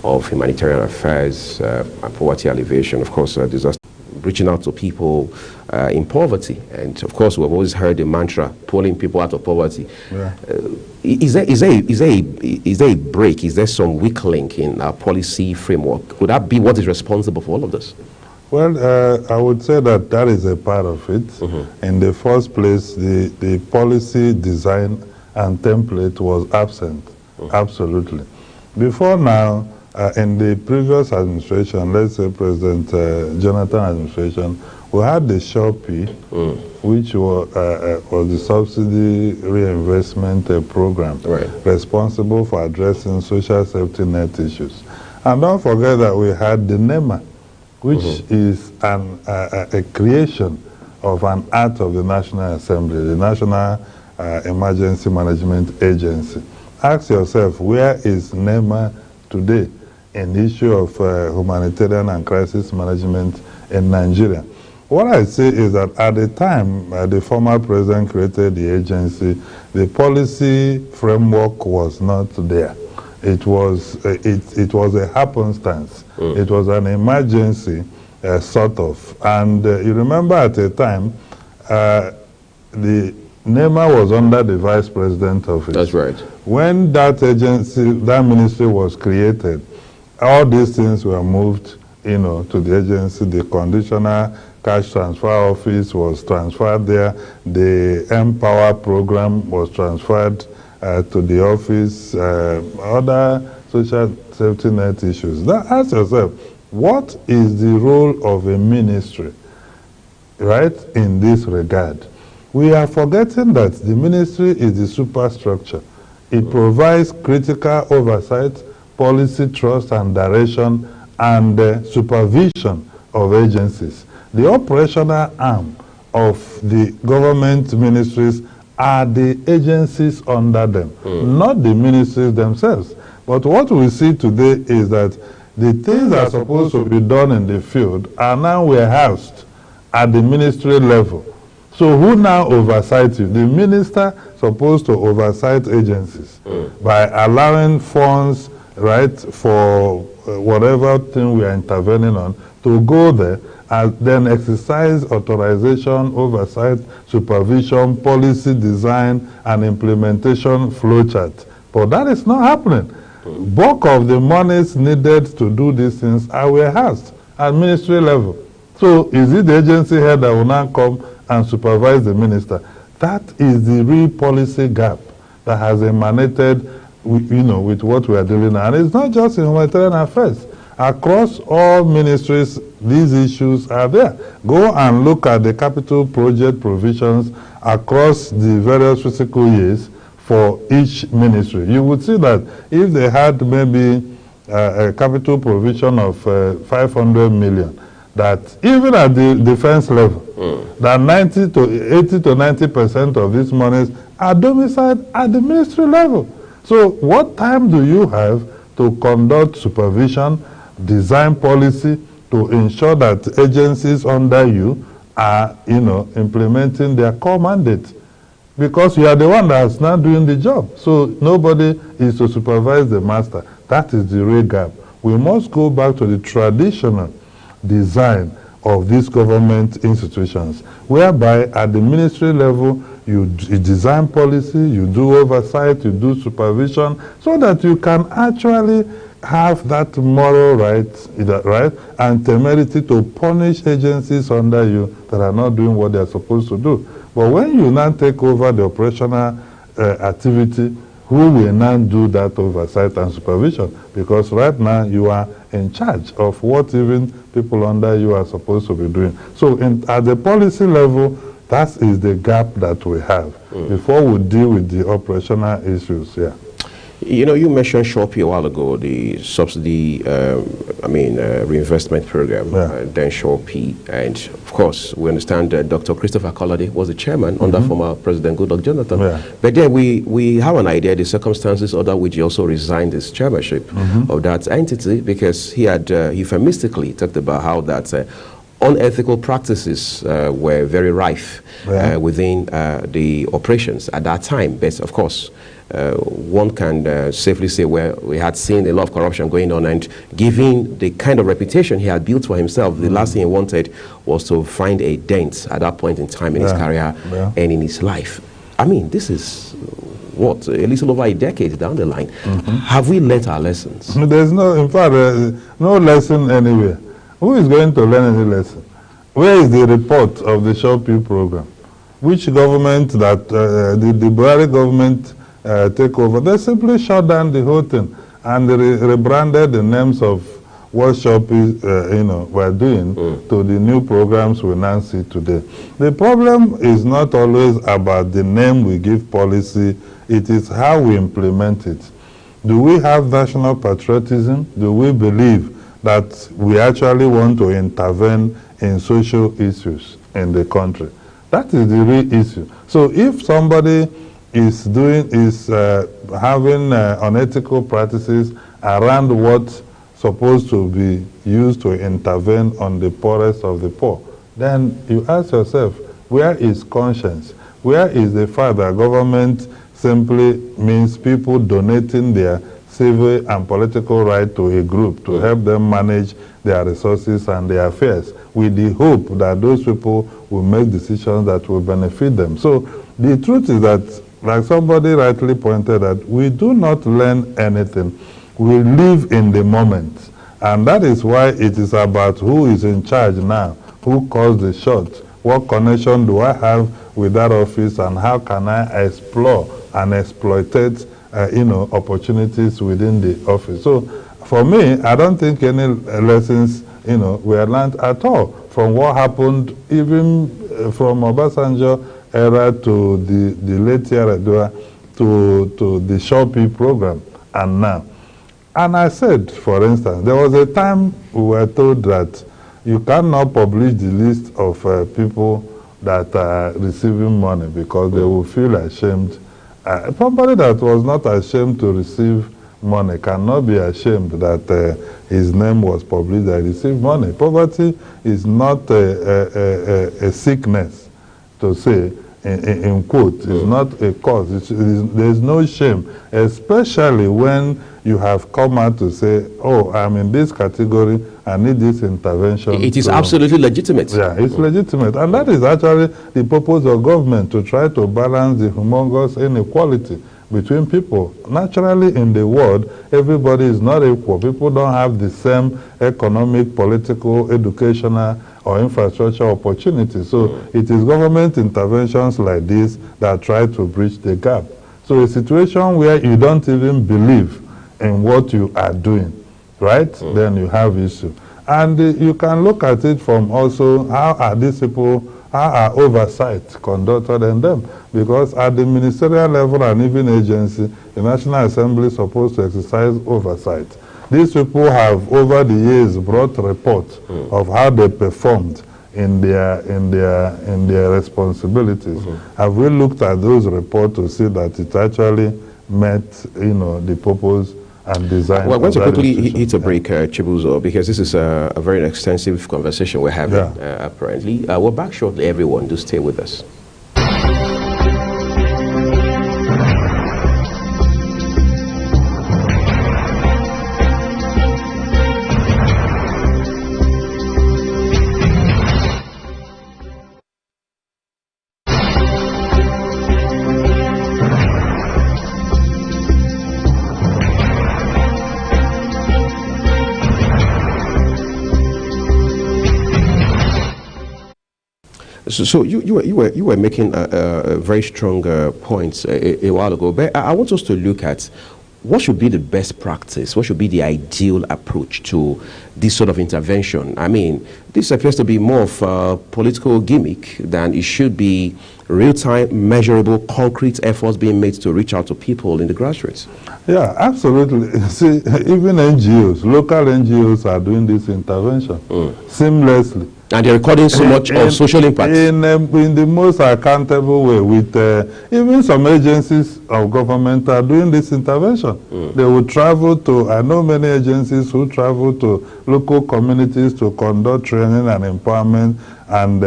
Speaker 1: of Humanitarian Affairs and Poverty Alleviation. Of course, disaster, reaching out to people in poverty. And of course, we've always heard the mantra, pulling people out of poverty. Yeah. Is there a break? Is there some weak link in our policy framework? Could that be what is responsible for all of this?
Speaker 4: Well, I would say that is a part of it. Mm-hmm. In the first place, the policy design and template was absent, absolutely. Before now, in the previous administration, let's say President Jonathan administration, we had the SHOPI, which was the Subsidy Reinvestment Program, responsible for addressing social safety net issues. And don't forget that we had the NEMA, which is a creation of an act of the National Assembly, the National Emergency Management Agency. Ask yourself, where is NEMA today in the issue of humanitarian and crisis management in Nigeria? What I say is that at the time the former president created the agency, the policy framework was not there. It was a happenstance. It was an emergency, sort of. And you remember at the time, the NEMA was under the vice president office.
Speaker 1: That's right.
Speaker 4: When that agency, that ministry was created, all these things were moved, to the agency. The conditional cash transfer office was transferred there. The Empower program was transferred to the office. Other social safety net issues. Now ask yourself, what is the role of a ministry, right, in this regard? We are forgetting that the ministry is the superstructure. It provides critical oversight, policy trust and direction, and supervision of agencies. The operational arm of the government ministries are the agencies under them, not the ministries themselves. But what we see today is that the things that are supposed to be done in the field are now warehoused at the ministry level. So who now oversights you? The minister supposed to oversight agencies by allowing funds, right, for whatever thing we are intervening on to go there and then exercise authorization, oversight, supervision, policy design, and implementation flowchart. But that is not happening. Bulk of the monies needed to do these things are warehoused at ministry level. So is it the agency head that will now come and supervise the minister? That is the real policy gap that has emanated, with what we are dealing with. And it's not just in humanitarian affairs. Across all ministries, these issues are there. Go and look at the capital project provisions across the various fiscal years for each ministry. You would see that if they had maybe a capital provision of 500 million, that even at the defense level, that 80 to 90% of these monies are domiciled at the ministry level. So what time do you have to conduct supervision, design policy, to ensure that agencies under you are, implementing their core mandate? Because you are the one that's not doing the job. So nobody is to supervise the master. That is the real gap. We must go back to the traditional design of these government institutions, whereby at the ministry level, you design policy, you do oversight, you do supervision, so that you can actually have that moral right and temerity to punish agencies under you that are not doing what they are supposed to do. But when you now take over the operational activity, who will now do that oversight and supervision? Because right now you are in charge of what even people under you are supposed to be doing. So at the policy level, that is the gap that we have before we deal with the operational issues. Yeah.
Speaker 1: You mentioned SHOPI a while ago, the subsidy, reinvestment program, then SHOPI, and of course, we understand that Dr. Christopher Kolade was the chairman under former President Goodluck Jonathan. Yeah. But then we have an idea, the circumstances under which he also resigned his chairmanship of that entity, because he had euphemistically talked about how that unethical practices were very rife within the operations at that time. But of course, one can safely say we had seen a lot of corruption going on, and given the kind of reputation he had built for himself, the last thing he wanted was to find a dent at that point in time in his career and in his life. I mean, this is what, a little over a decade down the line. Have we learnt our lessons?
Speaker 4: There's no, in fact, no lesson anywhere. Who is going to learn any lesson? Where is the report of the Shopping program? Which government that the Buhari government take over? They simply shut down the whole thing and rebranded the names of what Shopping were doing to the new programs we now see today. The problem is not always about the name we give policy, it is how we implement it. Do we have national patriotism? Do we believe that we actually want to intervene in social issues in the country? That is the real issue. So if somebody is having unethical practices around what's supposed to be used to intervene on the poorest of the poor, then you ask yourself, where is conscience? Where is the fact that government simply means people donating their civil and political right to a group to help them manage their resources and their affairs, with the hope that those people will make decisions that will benefit them? So the truth is that, like somebody rightly pointed out, we do not learn anything. We live in the moment. And that is why it is about who is in charge now, who calls the shots, what connection do I have with that office, and how can I explore and exploitate opportunities within the office. So for me, I don't think any lessons were learned at all from what happened even from Obasanjo era to the late Yar'Adua to the Shopping program and now. And I said, for instance, there was a time we were told that you cannot publish the list of people that are receiving money because they will feel ashamed. Somebody that was not ashamed to receive money cannot be ashamed that his name was published that he received money. Poverty is not a sickness, to say, in quote. It's not a cause. There's no shame, especially when you have come out to say, oh, I'm in this category, I need this intervention.
Speaker 1: It is absolutely legitimate.
Speaker 4: Yeah, it's legitimate. And that is actually the purpose of government, to try to balance the humongous inequality between people. Naturally, in the world, everybody is not equal. People don't have the same economic, political, educational, or infrastructure opportunities. So it is government interventions like this that try to bridge the gap. So a situation where you don't even believe in what you are doing, right? Then you have issue. And you can look at it from also how are these people, how are oversight conducted in them? Because at the ministerial level and even agency, the National Assembly is supposed to exercise oversight. These people have over the years brought reports of how they performed in their responsibilities. Have we looked at those reports to see that it actually met the purpose and design?
Speaker 1: Well, I want to quickly hit a break, Chibuzo, because this is a very extensive conversation we're having, apparently. We're back shortly, everyone. Do stay with us. So you were making a very strong point a while ago, but I want us to look at what should be the best practice, what should be the ideal approach to this sort of intervention. I mean, this appears to be more of a political gimmick than it should be real-time, measurable, concrete efforts being made to reach out to people in the grassroots.
Speaker 4: Yeah, absolutely. See, even NGOs, local NGOs are doing this intervention seamlessly.
Speaker 1: And they're recording so much of social impact.
Speaker 4: In the most accountable way, with even some agencies of government are doing this intervention. They will travel to, I know many agencies who travel to local communities to conduct training and empowerment, and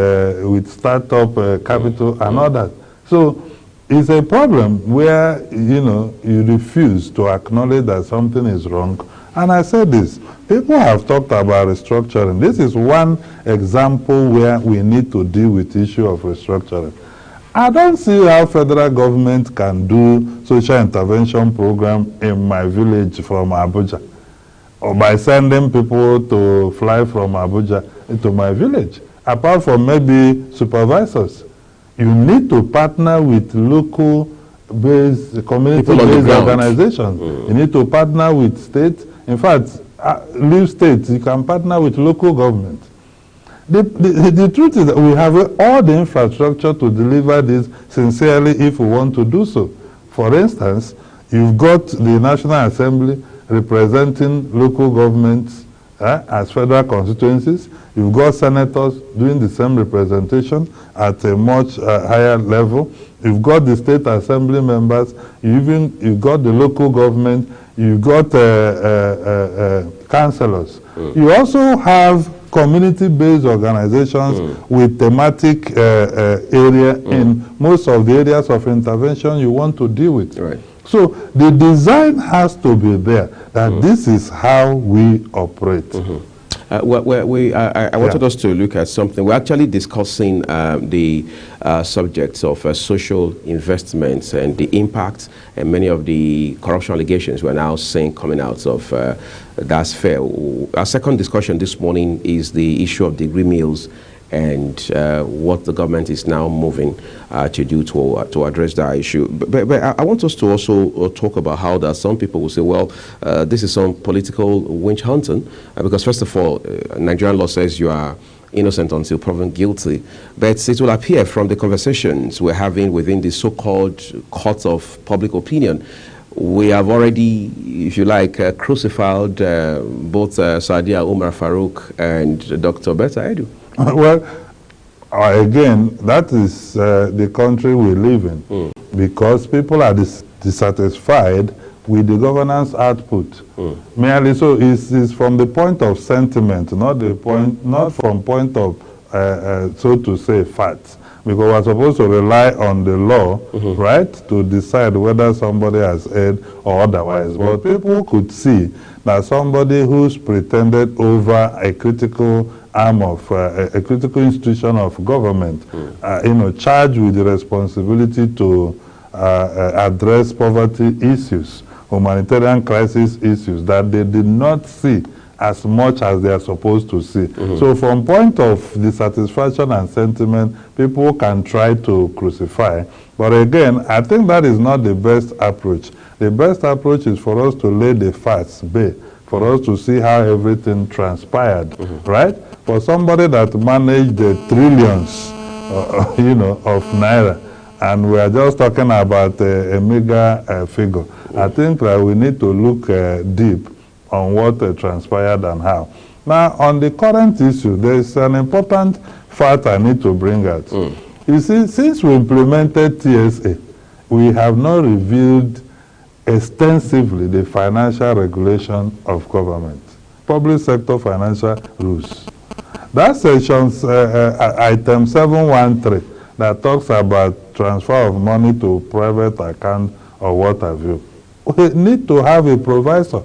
Speaker 4: with startup capital and all that. So it's a problem where, you refuse to acknowledge that something is wrong. And I said this, people have talked about restructuring. This is one example where we need to deal with the issue of restructuring. I don't see how federal government can do social intervention program in my village from Abuja, or by sending people to fly from Abuja into my village, apart from maybe supervisors. You need to partner with local-based, community-based organizations. You need to partner with states. In fact, leave states, you can partner with local government. The truth is that we have all the infrastructure to deliver this sincerely if we want to do so. For instance, you've got the National Assembly representing local governments as federal constituencies. You've got senators doing the same representation at a much higher level. You've got the state assembly members. You've got the local government. You've got councillors. You also have community-based organizations with thematic area in most of the areas of intervention you want to deal with.
Speaker 1: Right.
Speaker 4: So the design has to be there, that this is how we operate.
Speaker 1: I wanted us to look at something. We're actually discussing the subjects of social investments and the impact and many of the corruption allegations we're now seeing coming out of that sphere. Our second discussion this morning is the issue of degree mills and what the government is now moving to do to address that issue. But I want us to also talk about how that some people will say, well, this is some political witch hunting, because first of all, Nigerian law says you are innocent until proven guilty. But it will appear from the conversations we're having within the so-called court of public opinion, we have already, if you like, crucified both Sadiya Umar Farouk and Dr. Betta Edu.
Speaker 4: Well, again, that is the country we live in, because people are dissatisfied with the governance output. Merely so, it's from the point of sentiment, not from point of so to say facts. Because we're supposed to rely on the law, right, to decide whether somebody has erred or otherwise. But people could see that somebody who's pretended over a critical arm of a critical institution of government, charged with the responsibility to address poverty issues, humanitarian crisis issues that they did not see as much as they are supposed to see. So from point of dissatisfaction and sentiment, people can try to crucify. But again, I think that is not the best approach. The best approach is for us to lay the facts bare, for us to see how everything transpired, right? For somebody that managed the trillions, of naira, and we are just talking about a mega figure, I think that we need to look deep on what transpired and how. Now, on the current issue, there is an important fact I need to bring out. You see, since we implemented TSA, we have not reviewed extensively the financial regulation of government, public sector financial rules. That section's item 713 that talks about transfer of money to private account or what have you. We need to have a provisor.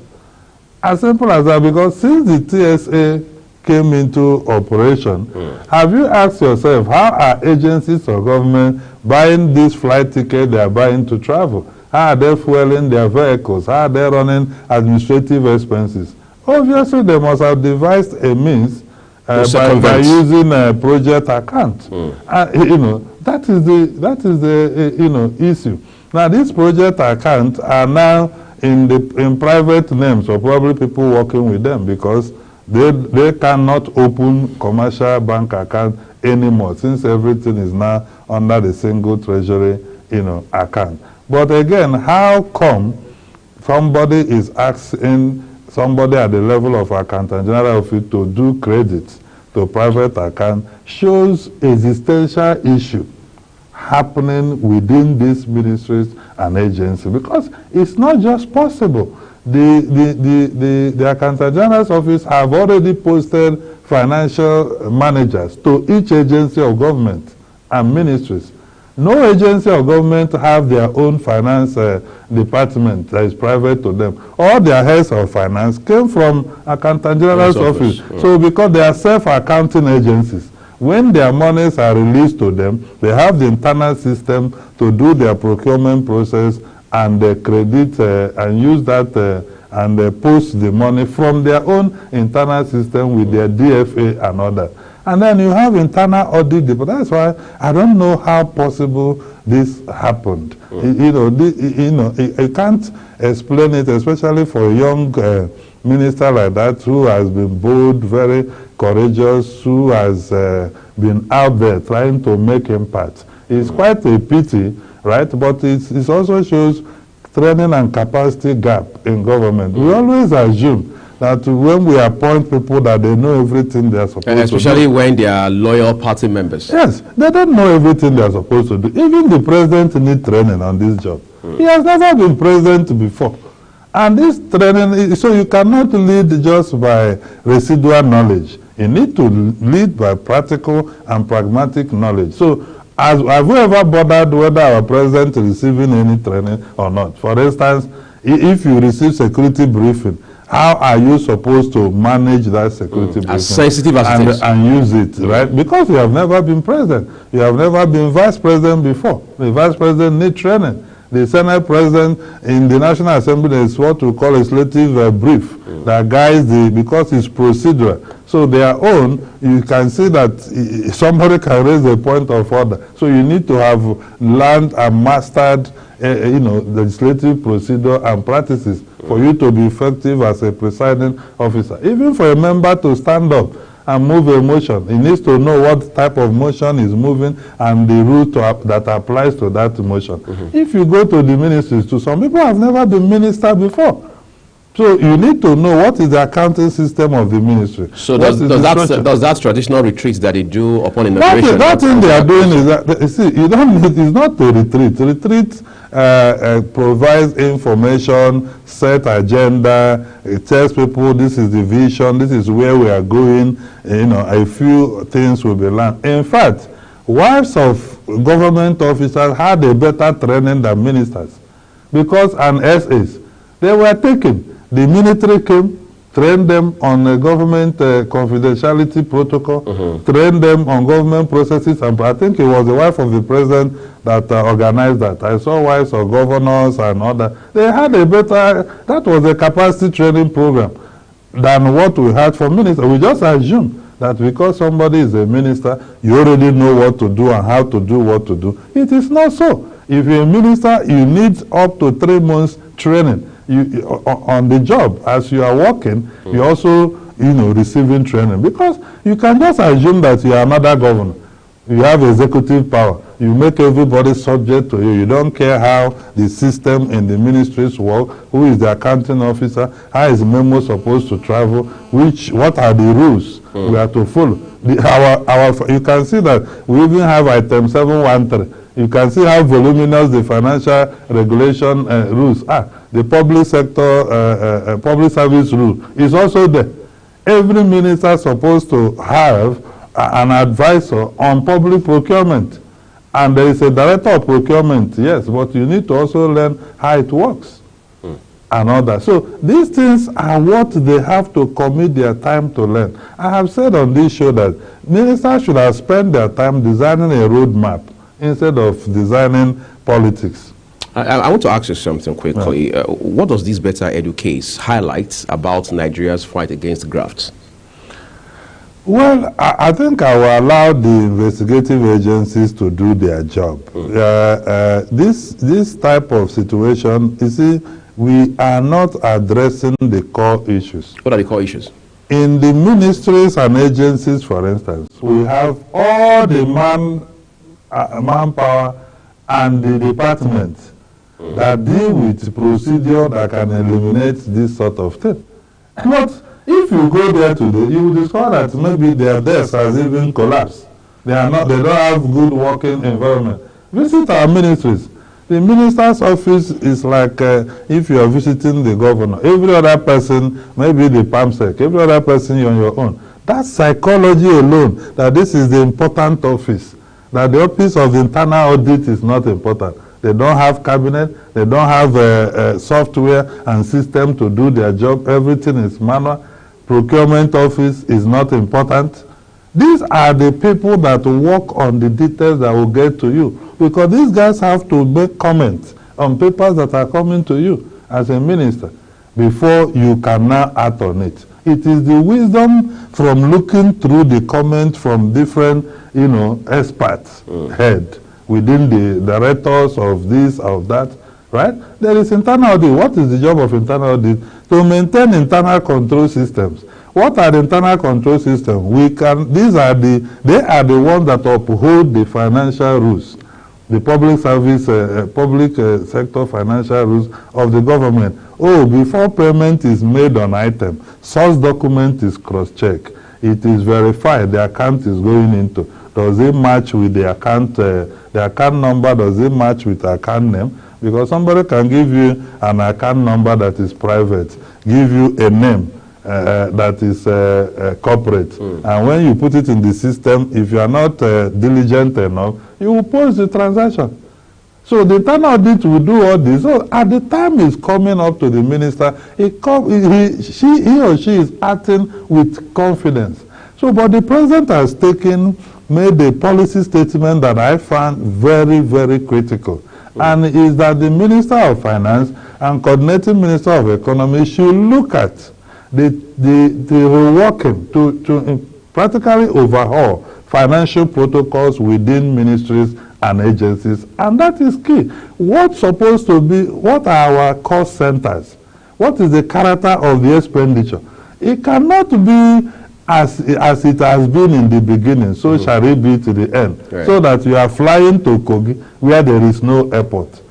Speaker 4: As simple as that, because since the TSA came into operation, have you asked yourself, how are agencies or government buying this flight ticket they are buying to travel? How are they fueling their vehicles? How are they running administrative expenses? Obviously, they must have devised a means by using a project account. That is the issue. Now, these project accounts are now in private names, or probably people working with them, because they cannot open commercial bank account anymore, since everything is now under the single treasury account. But again, how come somebody is asking somebody at the level of Accountant General Office to do credits to private account shows existential issue happening within these ministries and agencies, because it's not just possible. The Accountant General's office have already posted financial managers to each agency of government and ministries. No agency of government have their own finance department that is private to them. All their heads of finance came from Accountant General's office. So because they are self-accounting agencies, when their monies are released to them, they have the internal system to do their procurement process and credit and use that and post the money from their own internal system with their DFA and others. And then you have internal audit. That's why I don't know how possible this happened. You can't explain it, especially for a young minister like that who has been bold, very courageous, who has been out there trying to make impact. It's quite a pity, right? But it also shows training and capacity gap in government. We always assume that when we appoint people that they know everything they are supposed to do.
Speaker 1: Especially when they are loyal party members.
Speaker 4: Yes, they don't know everything they are supposed to do. Even the president needs training on this job. He has never been president before. And this training, so you cannot lead just by residual knowledge. You need to lead by practical and pragmatic knowledge. So, have we ever bothered whether our president is receiving any training or not? For instance, if you receive security briefing, how are you supposed to manage that security briefing?
Speaker 1: As sensitive as it is.
Speaker 4: And use it, right? Because you have never been president. You have never been vice president before. The vice president needs training. The Senate president in the National Assembly is what we call a legislative brief that guides because it's procedural. So their own, you can see that somebody can raise a point of order. So you need to have learned and mastered, legislative procedure and practices for you to be effective as a presiding officer. Even for a member to stand up and move a motion, he needs to know what type of motion is moving and the rule that applies to that motion. If you go to the ministries, some people have never been minister before. So you need to know what is the accounting system of the ministry.
Speaker 1: So does that traditional retreats that they do upon inauguration?
Speaker 4: That thing they are doing is that, you see, you don't need, it's not a retreat. Retreat provides information, set agenda, it tells people this is the vision, this is where we are going, a few things will be learned. In fact, wives of government officers had a better training than ministers because SAs, they were taken. The military came, trained them on a government confidentiality protocol, trained them on government processes, and I think it was the wife of the president that organized that. I saw wives of governors and others. They had a better, that was a capacity training program than what we had for ministers. We just assume that because somebody is a minister, you already know what to do and how to do what to do. It is not so. If you're a minister, you need up to 3 months training. On the job as you are working, you also receiving training, because you can just assume that you are another governor. You have executive power. You make everybody subject to you. You don't care how the system in the ministries work, who is the accounting officer, how is the memo supposed to travel, what are the rules we have to follow. You can see that we even have item 713. You can see how voluminous the financial regulation rules are. The public sector, public service rule is also there. Every minister is supposed to have an advisor on public procurement. And there is a director of procurement, yes, but you need to also learn how it works and all that. So these things are what they have to commit their time to learn. I have said on this show that ministers should have spent their time designing a roadmap instead of designing politics.
Speaker 1: I want to ask you something quickly. What does this Better Edu case highlight about Nigeria's fight against graft?
Speaker 4: Well, I think I will allow the investigative agencies to do their job. This type of situation, you see, we are not addressing the core issues.
Speaker 1: What are the core issues?
Speaker 4: In the ministries and agencies, for instance, we have all the manpower and the departments that deal with procedure that can eliminate this sort of thing. But If you go there today, you will discover that maybe their desk has even collapsed. They don't have good working environment. Visit our ministries. The minister's office is like if you are visiting the governor. Every other person, maybe the PAMSEC, every other person you're on your own. That psychology alone, that this is the important office, that the office of internal audit is not important. They don't have cabinet, they don't have software and system to do their job. Everything is manual. Procurement office is not important. These are the people that work on the details that will get to you, because these guys have to make comments on papers that are coming to you as a minister before you can now act on it. It is the wisdom from looking through the comments from different, experts head within the directors of this, of that, right? There is internal audit. What is the job of internal audit? To maintain internal control systems. What are the internal control systems? They are the ones that uphold the financial rules, the public service, public sector financial rules of the government. Oh, before payment is made on item, source document is cross-checked. It is verified the account is going into. Does it match with the account number? Does it match with the account name? Because somebody can give you an account number that is private, give you a name that is corporate. And when you put it in the system, if you are not diligent enough, you will pause the transaction. So the internal audit will do all this. So at the time it's coming up to the minister, he or she is acting with confidence. So, but the president has made a policy statement that I found very, very critical. And is that the Minister of Finance and Coordinating Minister of Economy should look at the reworking to practically overhaul financial protocols within ministries and agencies, and that is key. What are our cost centers? What is the character of the expenditure? It cannot be as it has been in the beginning, so shall it be to the end. Right. So that you are flying to Kogi where there is no airport.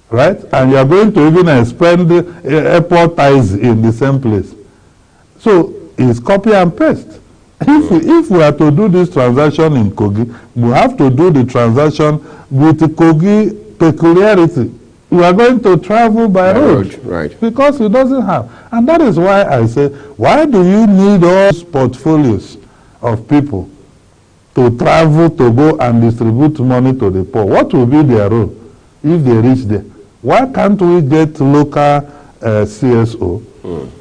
Speaker 4: Right? And you are going to even expend airport ties in the same place. So it's copy and paste. If we are to do this transaction in Kogi, we have to do the transaction with the Kogi peculiarity. We are going to travel by road. Right. Because it doesn't have. And that is why I say, why do you need all those portfolios of people to travel to go and distribute money to the poor? What will be their role if they reach there? Why can't we get local CSO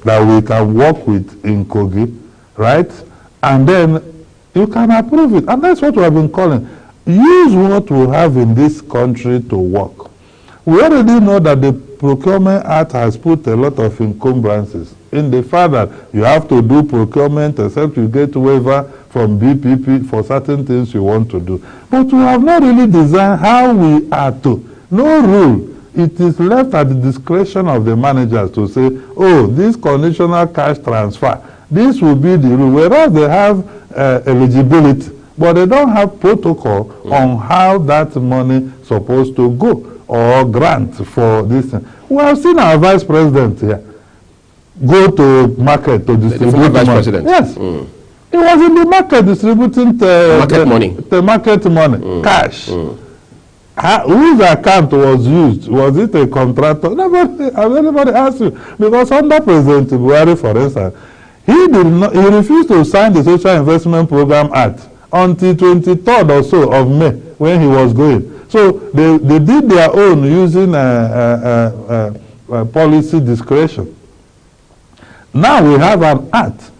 Speaker 4: that we can work with in Kogi, right? And then you can approve it. And that's what we have been calling. Use what we have in this country to work. We already know that the Procurement Act has put a lot of encumbrances in the fact that you have to do procurement except you get waiver from BPP for certain things you want to do. But we have not really designed how we are to. No rule. It is left at the discretion of the managers to say, oh, this conditional cash transfer, this will be the rule, whereas they have eligibility, but they don't have protocol on how that money is supposed to go or grant for this thing. We have seen our vice president here go to market to distribute money. Vice president? Yes. He was in the market distributing the market money, cash. Whose account was used? Was it a contractor? Nobody asked you. Because under President Buhari, for instance, he refused to sign the Social Investment Program Act until 23rd or so of May when he was going. So they did their own using policy discretion. Now we have an act.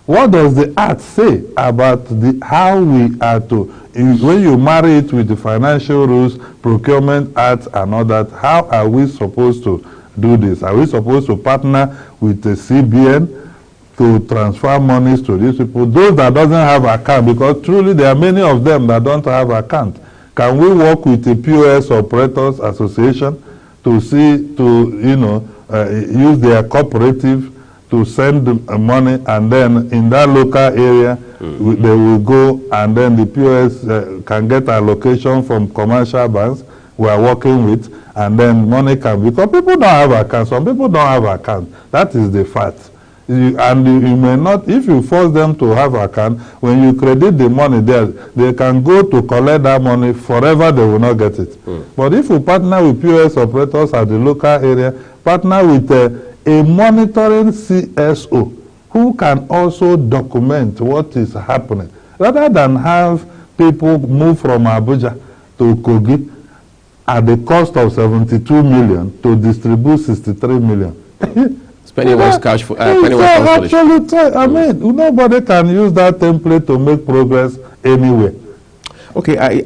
Speaker 4: What does the act say about how we are to, when you marry it with the financial rules, procurement act and all that, how are we supposed to do this? Are we supposed to partner with the CBN to transfer monies to these people? Those that doesn't have account, because truly there are many of them that don't have account. Can we work with the POS Operators Association to see, use their cooperative to send money, and then in that local area, they will go, and then the POS can get allocation from commercial banks we are working with, and then money can, because people don't have accounts. Some people don't have accounts. That is the fact. You may not, if you force them to have account, when you credit the money there, they can go to collect that money forever, they will not get it. But if you partner with POS operators at the local area, partner with a monitoring CSO who can also document what is happening, rather than have people move from Abuja to Kogi at the cost of 72 million to distribute 63 million.
Speaker 1: Pennywise cash for
Speaker 4: absolute. I mean, nobody can use that template to make progress anywhere.
Speaker 1: Okay,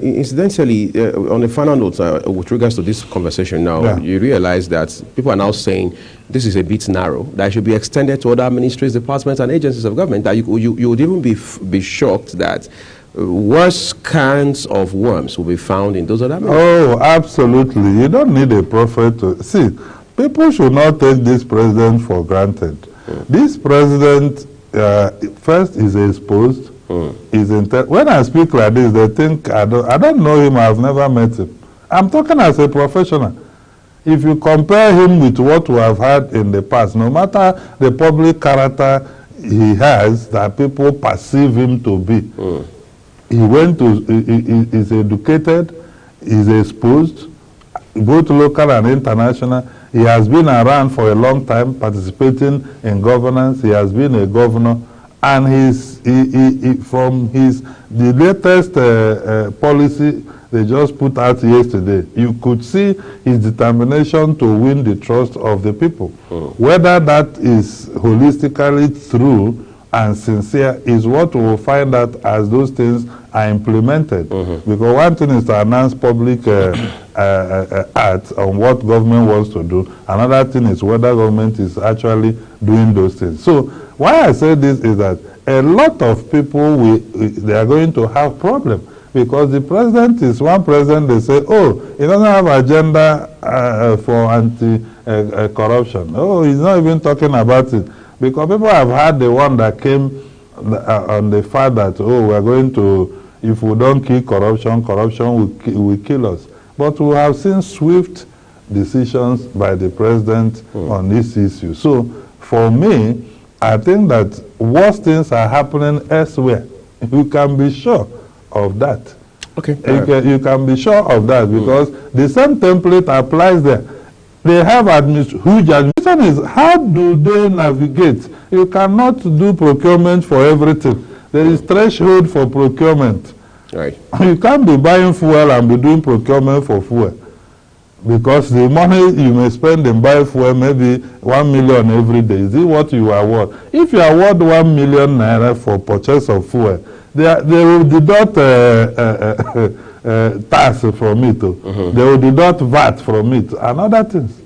Speaker 1: incidentally, on the final note, with regards to this conversation now, you realize that people are now saying this is a bit narrow, that it should be extended to other ministries, departments, and agencies of government, that you would even be shocked that worse kinds of worms will be found in those other ministries.
Speaker 4: Oh, absolutely. You don't need a prophet to... See, people should not take this president for granted. This president, first, is exposed. When I speak like this, they think I don't know him. I've never met him. I'm talking as a professional. If you compare him with what we have had in the past, no matter the public character he has, that people perceive him to be, he's educated, he's exposed, both local and international. He has been around for a long time, participating in governance. He has been a governor, and the latest policy they just put out yesterday, you could see his determination to win the trust of the people. Whether that is holistically true and sincere is what we will find out as those things are implemented. Because one thing is to announce public acts on what government wants to do. Another thing is whether government is actually doing those things. So why I say this is that a lot of people, they are going to have problems. Because the president is one president, they say, oh, he doesn't have agenda for anti-corruption. Oh, he's not even talking about it. Because people have had the one that came on the fact that, oh, we're going to, if we don't kill corruption, corruption will kill us. But we have seen swift decisions by the president on this issue. So, for me, I think that worse things are happening elsewhere. You can be sure of that.
Speaker 1: Okay.
Speaker 4: You can be sure of that because the same template applies there. They have huge administration. Is how do they navigate? You cannot do procurement for everything. There is threshold for procurement.
Speaker 1: Right.
Speaker 4: You can't be buying fuel and be doing procurement for fuel. Because the money you may spend in buying fuel, maybe 1 million every day. Is it what you award? If you award 1 million naira for purchase of fuel, they will deduct tax from it. They will deduct VAT from it and other things.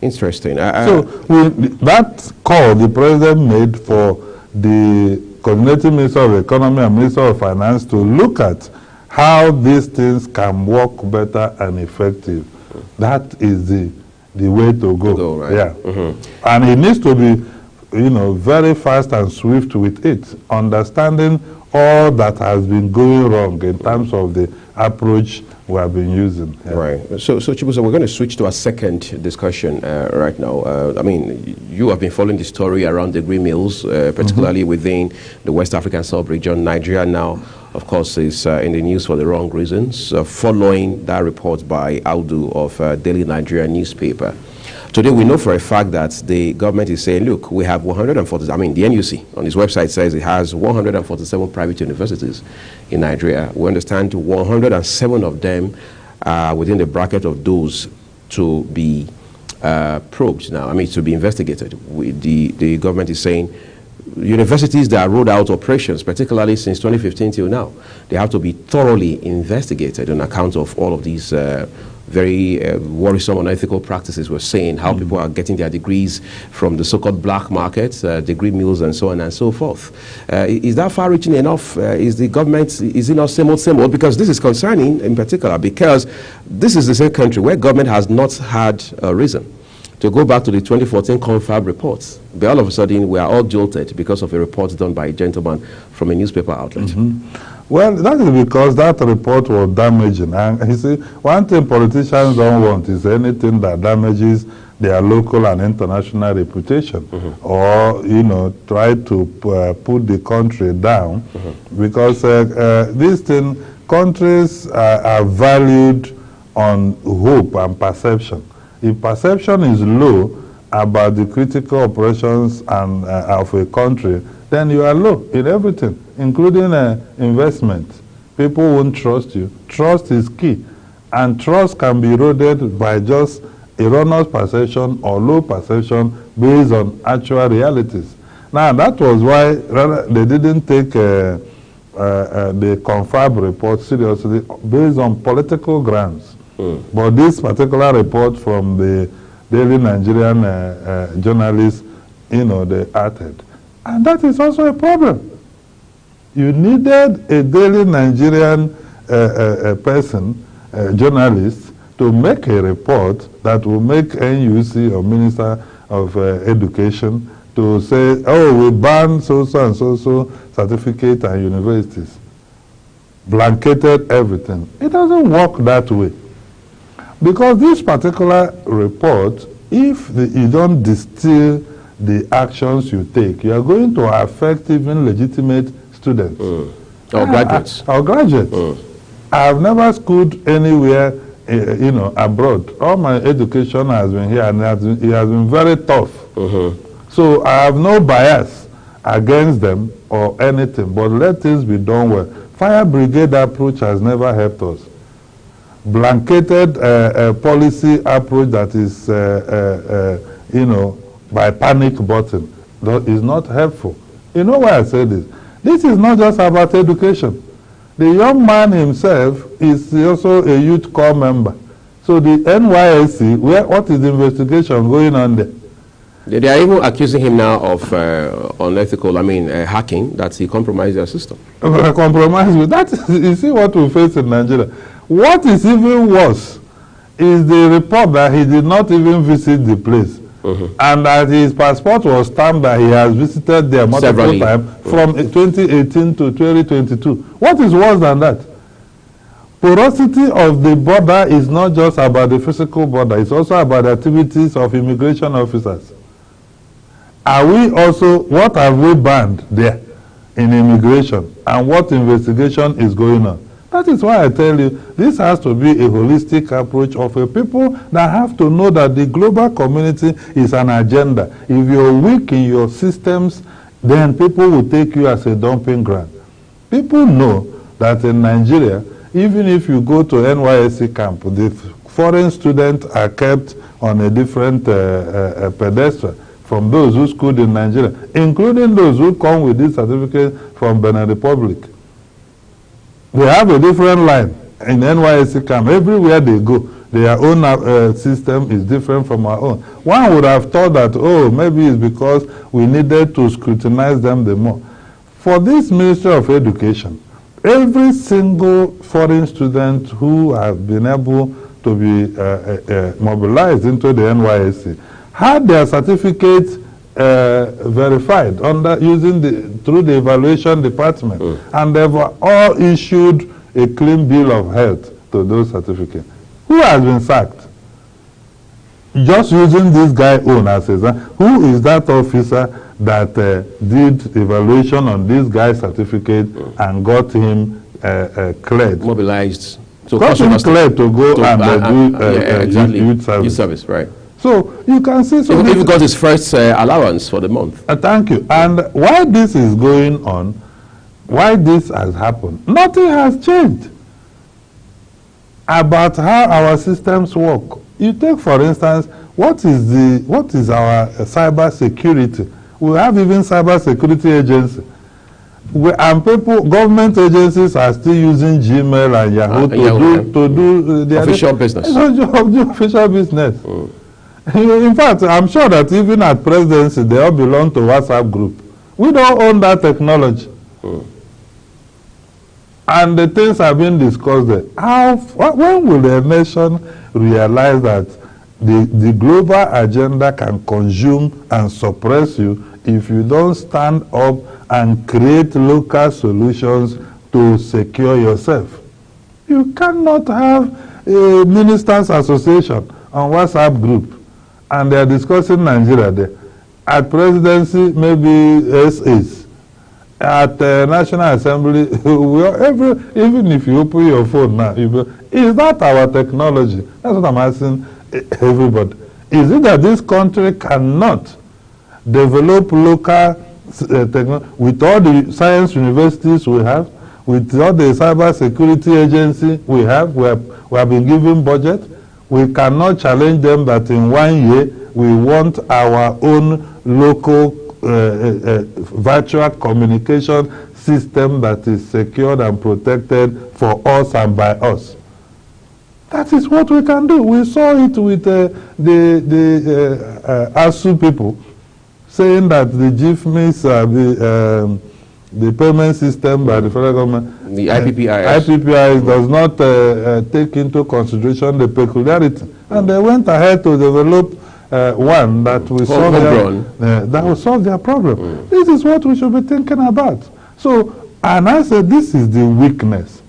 Speaker 1: Interesting.
Speaker 4: So that call the president made for the coordinating Minister of Economy and Minister of Finance to look at how these things can work better and effective. That is the way to go.
Speaker 1: Right?
Speaker 4: Yeah. And it needs to be, very fast and swift with it, understanding all that has been going wrong in terms of the approach we have been using. Yeah.
Speaker 1: Right. So Chibuzo, we're going to switch to our second discussion right now. I mean, you have been following the story around the green mills, particularly within the West African sub-region. Nigeria now, of course, is in the news for the wrong reasons, following that report by Audu of Daily Nigeria newspaper. Today, we know for a fact that the government is saying, look, we have 140, I mean, the NUC on its website says it has 147 private universities in Nigeria. We understand 107 of them are within the bracket of those to be probed now, I mean, to be investigated. The government is saying universities that rolled out operations, particularly since 2015 till now, they have to be thoroughly investigated on account of all of these very worrisome unethical practices. We're saying how people are getting their degrees from the so-called black markets, degree mills and so on and so forth. Is that far-reaching enough? Is the government, is it not same old? Because this is concerning in particular because this is the same country where government has not had a reason to go back to the 2014 Confab reports. But all of a sudden, we are all jolted because of a report done by a gentleman from a newspaper outlet.
Speaker 4: Well, that is because that report was damaging. And you see, one thing politicians don't want is anything that damages their local and international reputation, or try to put the country down, because these things, countries are valued on hope and perception. If perception is low about the critical operations and of a country, then you are low in everything, including investment. People won't trust you. Trust is key, and trust can be eroded by just erroneous perception or low perception based on actual realities. Now, that was why they didn't take the Confab report seriously based on political grounds. But this particular report from the Daily Nigerian journalists, they acted. And that is also a problem. You needed a Daily Nigerian journalist, to make a report that will make NUC or Minister of Education to say, oh, we ban so-so and so-so certificate and universities. Blanketed everything. It doesn't work that way. Because this particular report, if you don't distill the actions you take, you are going to affect even legitimate students.
Speaker 1: Or graduates.
Speaker 4: Or graduates. I have never schooled anywhere, abroad. All my education has been here, and it has been very tough. So I have no bias against them or anything, but let things be done well. Fire brigade approach has never helped us. Blanketed policy approach that is, by panic button is not helpful. You know why I say this? This is not just about education. The young man himself is also a youth corps member. So the NYSC, what is the investigation going on there?
Speaker 1: They are even accusing him now of unethical, hacking, that he compromised their system.
Speaker 4: Compromise with that. You see what we face in Nigeria. What is even worse is the report that he did not even visit the place. And that his passport was stamped that he has visited there multiple times from 2018 to 2022. What is worse than that? Porosity of the border is not just about the physical border, it's also about the activities of immigration officers. Are we also, what have we banned there in immigration, and what investigation is going on? That is why I tell you, this has to be a holistic approach of a people that have to know that the global community is an agenda. If you're weak in your systems, then people will take you as a dumping ground. People know that in Nigeria, even if you go to NYSC camp, the foreign students are kept on a different pedestal from those who schooled in Nigeria, including those who come with this certificate from Benin Republic. They have a different line in NYSC camp. Everywhere they go, their own system is different from our own. One would have thought that, oh, maybe it's because we needed to scrutinize them the more. For this Ministry of Education, every single foreign student who have been able to be mobilized into the NYSC had their certificates verified through the evaluation department, and they've all issued a clean bill of health to those certificates. Who has been sacked? Just using this guy own as a, who is that officer that did evaluation on this guy's certificate and got him cleared?
Speaker 1: Mobilized.
Speaker 4: So got him cleared to go and do youth service.
Speaker 1: Youth service, right.
Speaker 4: So you can see...
Speaker 1: So he got his first allowance for the month.
Speaker 4: Thank you. And why this is going on, why this has happened, nothing has changed about how our systems work. You take, for instance, what is our cyber security? We have even cyber security agency. And government agencies are still using Gmail and Yahoo to do their
Speaker 1: official business.
Speaker 4: Official business. In fact, I'm sure that even at presidency, they all belong to WhatsApp group. We don't own that technology. And the things are being discussed there. When will a nation realize that the global agenda can consume and suppress you if you don't stand up and create local solutions to secure yourself? You cannot have a ministers association on WhatsApp group and they are discussing Nigeria there. At presidency, maybe SAs. At the National Assembly, even if you open your phone now, is that our technology? That's what I'm asking everybody. Is it that this country cannot develop local technology with all the science universities we have, with all the cyber security agency we have been given budget? We cannot challenge them that in 1 year we want our own local virtual communication system that is secured and protected for us and by us. That is what we can do. We saw it with the ASU people saying that the GIFMIS, the payment system by the federal government,
Speaker 1: the IPPIS
Speaker 4: does not take into consideration the peculiarity. And they went ahead to develop one that will solve their problem. This is what we should be thinking about. So, and I said this is the weakness.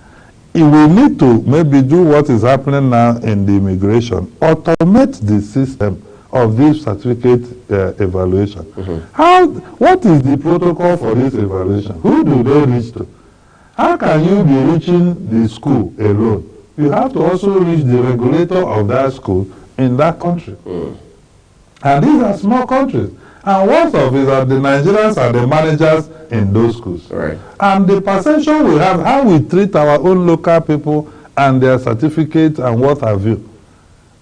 Speaker 4: We need to maybe do what is happening now in the immigration, automate the system of this certificate evaluation. What is the protocol for this evaluation? Who do they reach to? How can you be reaching the school alone? You have to also reach the regulator of that school in that country. And these are small countries. And worst of it is that the Nigerians are the managers in those schools.
Speaker 1: Right.
Speaker 4: And the perception we have, how we treat our own local people and their certificates and what have you.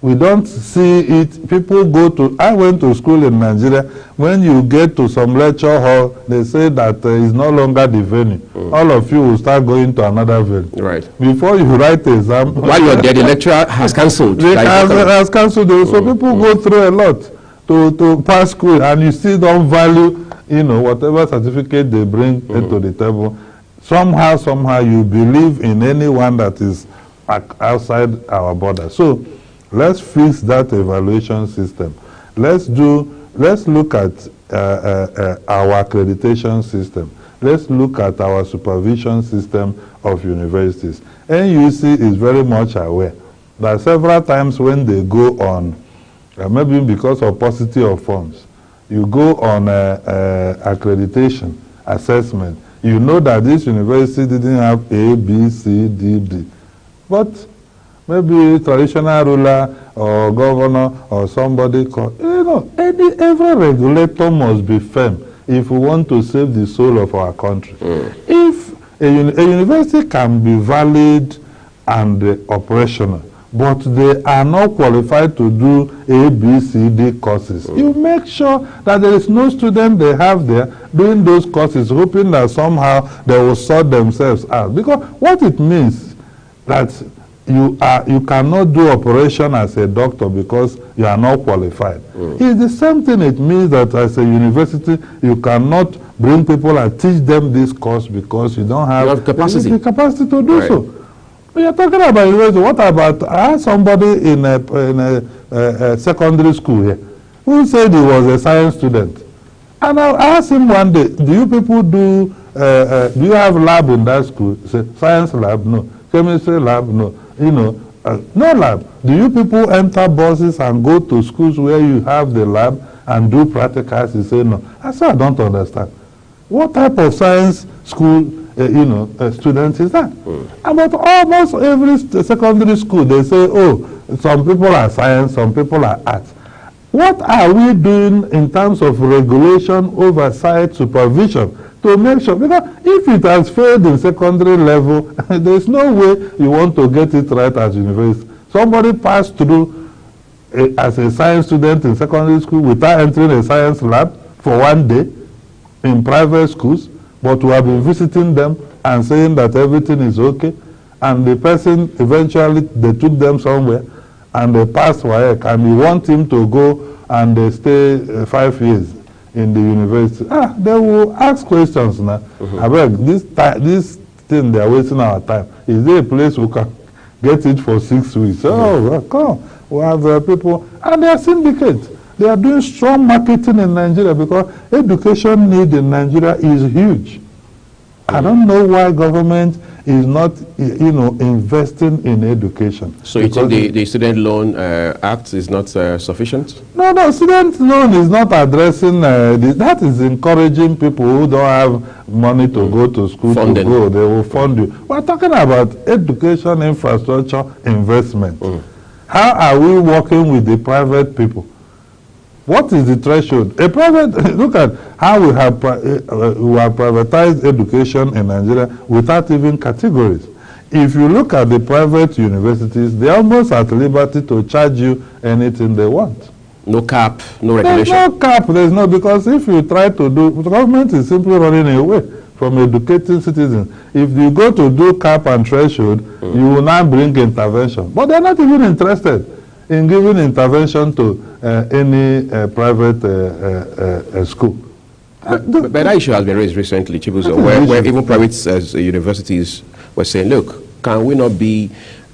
Speaker 4: We don't see it. People go to, I went to school in Nigeria. When you get to some lecture hall, they say that it's no longer the venue. All of you will start going to another venue.
Speaker 1: Right.
Speaker 4: Before you write the exam.
Speaker 1: While you're there, the lecturer has cancelled.
Speaker 4: Has cancelled. So people go through a lot to pass school, and you still don't value, whatever certificate they bring into the table. Somehow you believe in anyone that is outside our border. So let's fix that evaluation system. Let's look at our accreditation system. Let's look at our supervision system of universities. NUC is very much aware that several times when they go on, maybe because of paucity of funds, you go on accreditation assessment, you know that this university didn't have A, B, C, D, D. But maybe traditional ruler or governor or somebody every regulator must be firm if we want to save the soul of our country. If a university can be valid and operational, but they are not qualified to do A, B, C, D courses, you make sure that there is no student they have there doing those courses, hoping that somehow they will sort themselves out. Because what it means that you cannot do operation as a doctor because you are not qualified. It's the same thing. It means that as a university, you cannot bring people and teach them this course because you don't have the capacity to do so. We are talking about university. What about, I had somebody in a secondary school here who said he was a science student. And I asked him one day, do you people do you have lab in that school? He said, science lab? No. Chemistry lab? No. No lab. Do you people enter buses and go to schools where you have the lab and do practicals? He said, no. I said, I don't understand. What type of science school students is that? About almost every secondary school, they say, oh, some people are science, some people are arts. What are we doing in terms of regulation, oversight, supervision to make sure? Because if it has failed in secondary level, there's no way you want to get it right at university. Somebody passed through as a science student in secondary school without entering a science lab for 1 day in private schools, but we have been visiting them and saying that everything is okay, and the person eventually, they took them somewhere and they passed WAEC, and we want him to go and they stay 5 years in the university. They will ask questions now. I beg, this thing, they are wasting our time. Is there a place we can get it for 6 weeks? Oh, come. We have people, and they are syndicates. They are doing strong marketing in Nigeria because education need in Nigeria is huge. I don't know why government is not, investing in education.
Speaker 1: So you think the Student Loan Act is not sufficient?
Speaker 4: No, student loan is not addressing, that is encouraging people who don't have money to go to school
Speaker 1: Funding.
Speaker 4: to go. They will fund you. We're talking about education infrastructure investment. How are we working with the private people? What is the threshold? A private, look at how we have privatized education in Nigeria without even categories. If you look at the private universities, they are almost at liberty to charge you anything they want.
Speaker 1: No cap, no regulation.
Speaker 4: There's no cap, there's no, because if you try to do, the government is simply running away from educating citizens. If you go to do cap and threshold, you will now bring intervention. But they're not even interested in giving intervention to any private school.
Speaker 1: But that issue has been raised recently, Chibuzo, where even private universities were saying, look, can we not be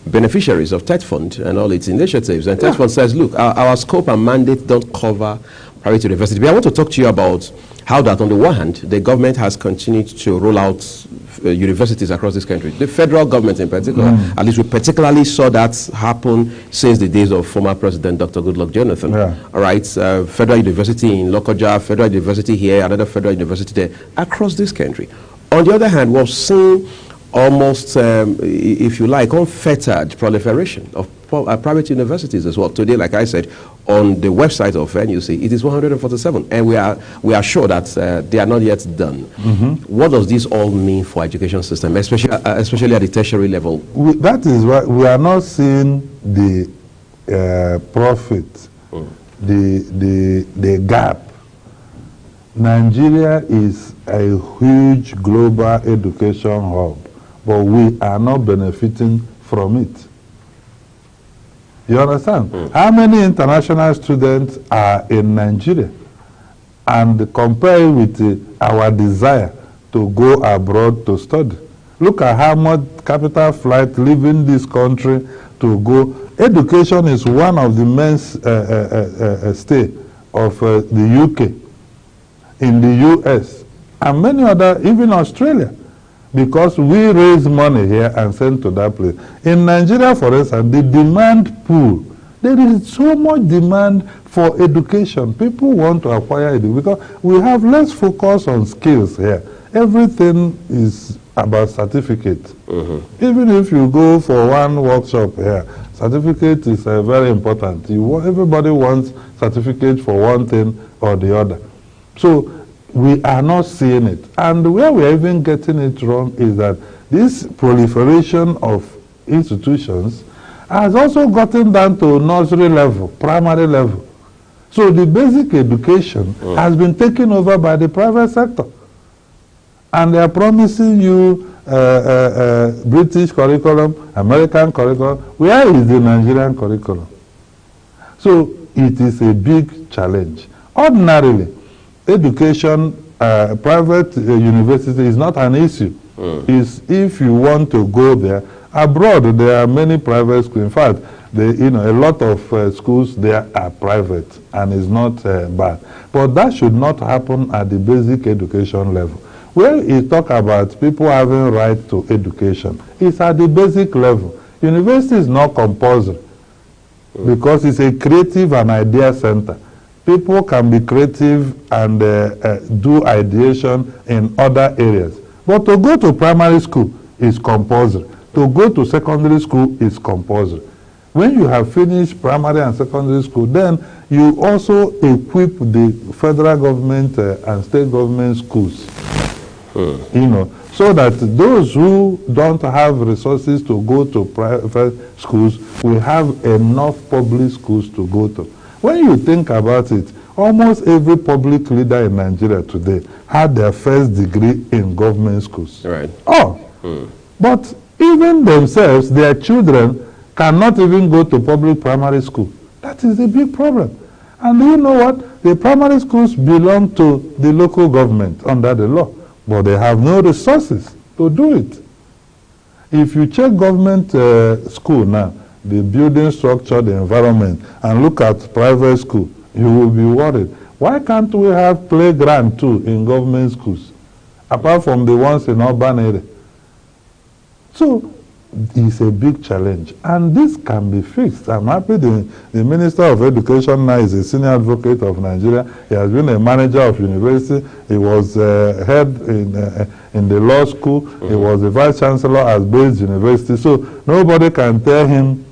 Speaker 1: beneficiaries of TED Fund and all its initiatives? And TED Fund says, look, our scope and mandate don't cover private universities. But I want to talk to you about how that, on the one hand, the government has continued to roll out universities across this country. The federal government in particular, at least we particularly saw that happen since the days of former President Dr. Goodluck Jonathan. All right, Federal University in Lokoja, Federal University here, another Federal University there, across this country. On the other hand, we've seen almost, if you like, unfettered proliferation of private universities as well. Today, like I said, on the website of NUC, it is 147, and we are sure that they are not yet done. What does this all mean for education system, especially at the tertiary level?
Speaker 4: That is why we are not seeing the profit, the gap. Nigeria is a huge global education hub, but we are not benefiting from it. You understand? How many international students are in Nigeria? And compare with our desire to go abroad to study. Look at how much capital flight leaving this country to go. Education is one of the mainstay of the UK, in the US, and many other, even Australia, because we raise money here and send to that place. In Nigeria, for instance, the demand pool, there is so much demand for education. People want to acquire it because we have less focus on skills here. Everything is about certificate. Even if you go for one workshop here, certificate is very important. Everybody wants certificate for one thing or the other. So we are not seeing it. And where we are even getting it wrong is that this proliferation of institutions has also gotten down to nursery level, primary level. So the basic education has been taken over by the private sector. And they are promising you British curriculum, American curriculum. Where is the Nigerian curriculum? So it is a big challenge. Ordinarily, education, private university is not an issue. It's if you want to go there. Abroad, there are many private schools. In fact, a lot of schools there are private, and it's not bad. But that should not happen at the basic education level. Where you talk about people having right to education, it's at the basic level. University is not compulsory because it's a creative and idea center. People can be creative and do ideation in other areas. But to go to primary school is compulsory. To go to secondary school is compulsory. When you have finished primary and secondary school, then you also equip the federal government and state government schools. So that those who don't have resources to go to private schools will have enough public schools to go to. When you think about it, almost every public leader in Nigeria today had their first degree in government schools.
Speaker 1: Right.
Speaker 4: But even themselves, their children cannot even go to public primary school. That is a big problem. And you know what? The primary schools belong to the local government under the law, but they have no resources to do it. If you check government school now, the building structure, the environment, and look at private school, you will be worried. Why can't we have playground too in government schools, apart from the ones in urban area? So it's a big challenge, and this can be fixed. I'm happy the Minister of Education now is a senior advocate of Nigeria. He has been a manager of university. He was head in the law school. He was the vice chancellor at Bates University. So nobody can tell him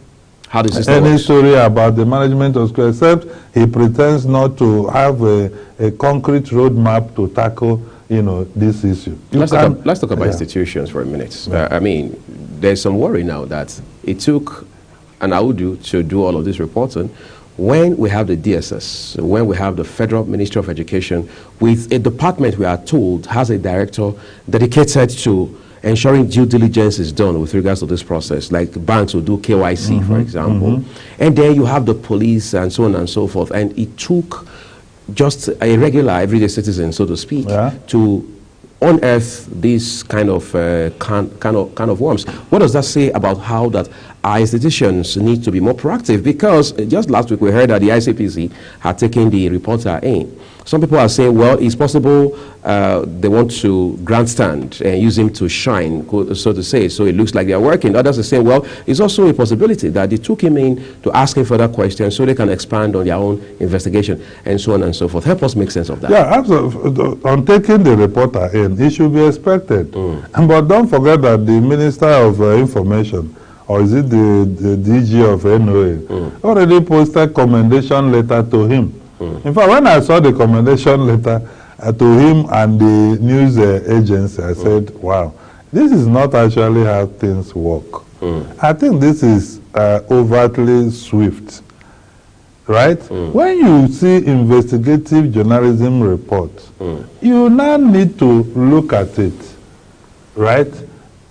Speaker 1: how the system
Speaker 4: any
Speaker 1: works.
Speaker 4: story about the management of school, except he pretends not to have a concrete roadmap to tackle, this issue.
Speaker 1: Let's talk about institutions for a minute. I mean, there's some worry now that it took an Audu to do all of this reporting when we have the DSS, when we have the Federal Ministry of Education, with a department we are told has a director dedicated to ensuring due diligence is done with regards to this process, like banks will do KYC, for example. And then you have the police and so on and so forth. And it took just a regular, everyday citizen, so to speak, to unearth these kind of worms. What does that say about how that our institutions need to be more proactive? Because just last week we heard that the ICPC had taken the reporter in. Some people are saying, well, it's possible they want to grandstand and use him to shine, so to say, so it looks like they are working. Others are saying, well, it's also a possibility that they took him in to ask him further questions so they can expand on their own investigation, and so on and so forth. Help us make sense of that.
Speaker 4: Yeah, absolutely. On taking the reporter in, it should be expected. But don't forget that the Minister of Information, or is it the DG of NOA, already posted commendation letter to him. In fact, when I saw the commendation letter to him and the news agency, I said, wow, this is not actually how things work. I think this is overtly swift, right? When you see investigative journalism reports, you now need to look at it, right,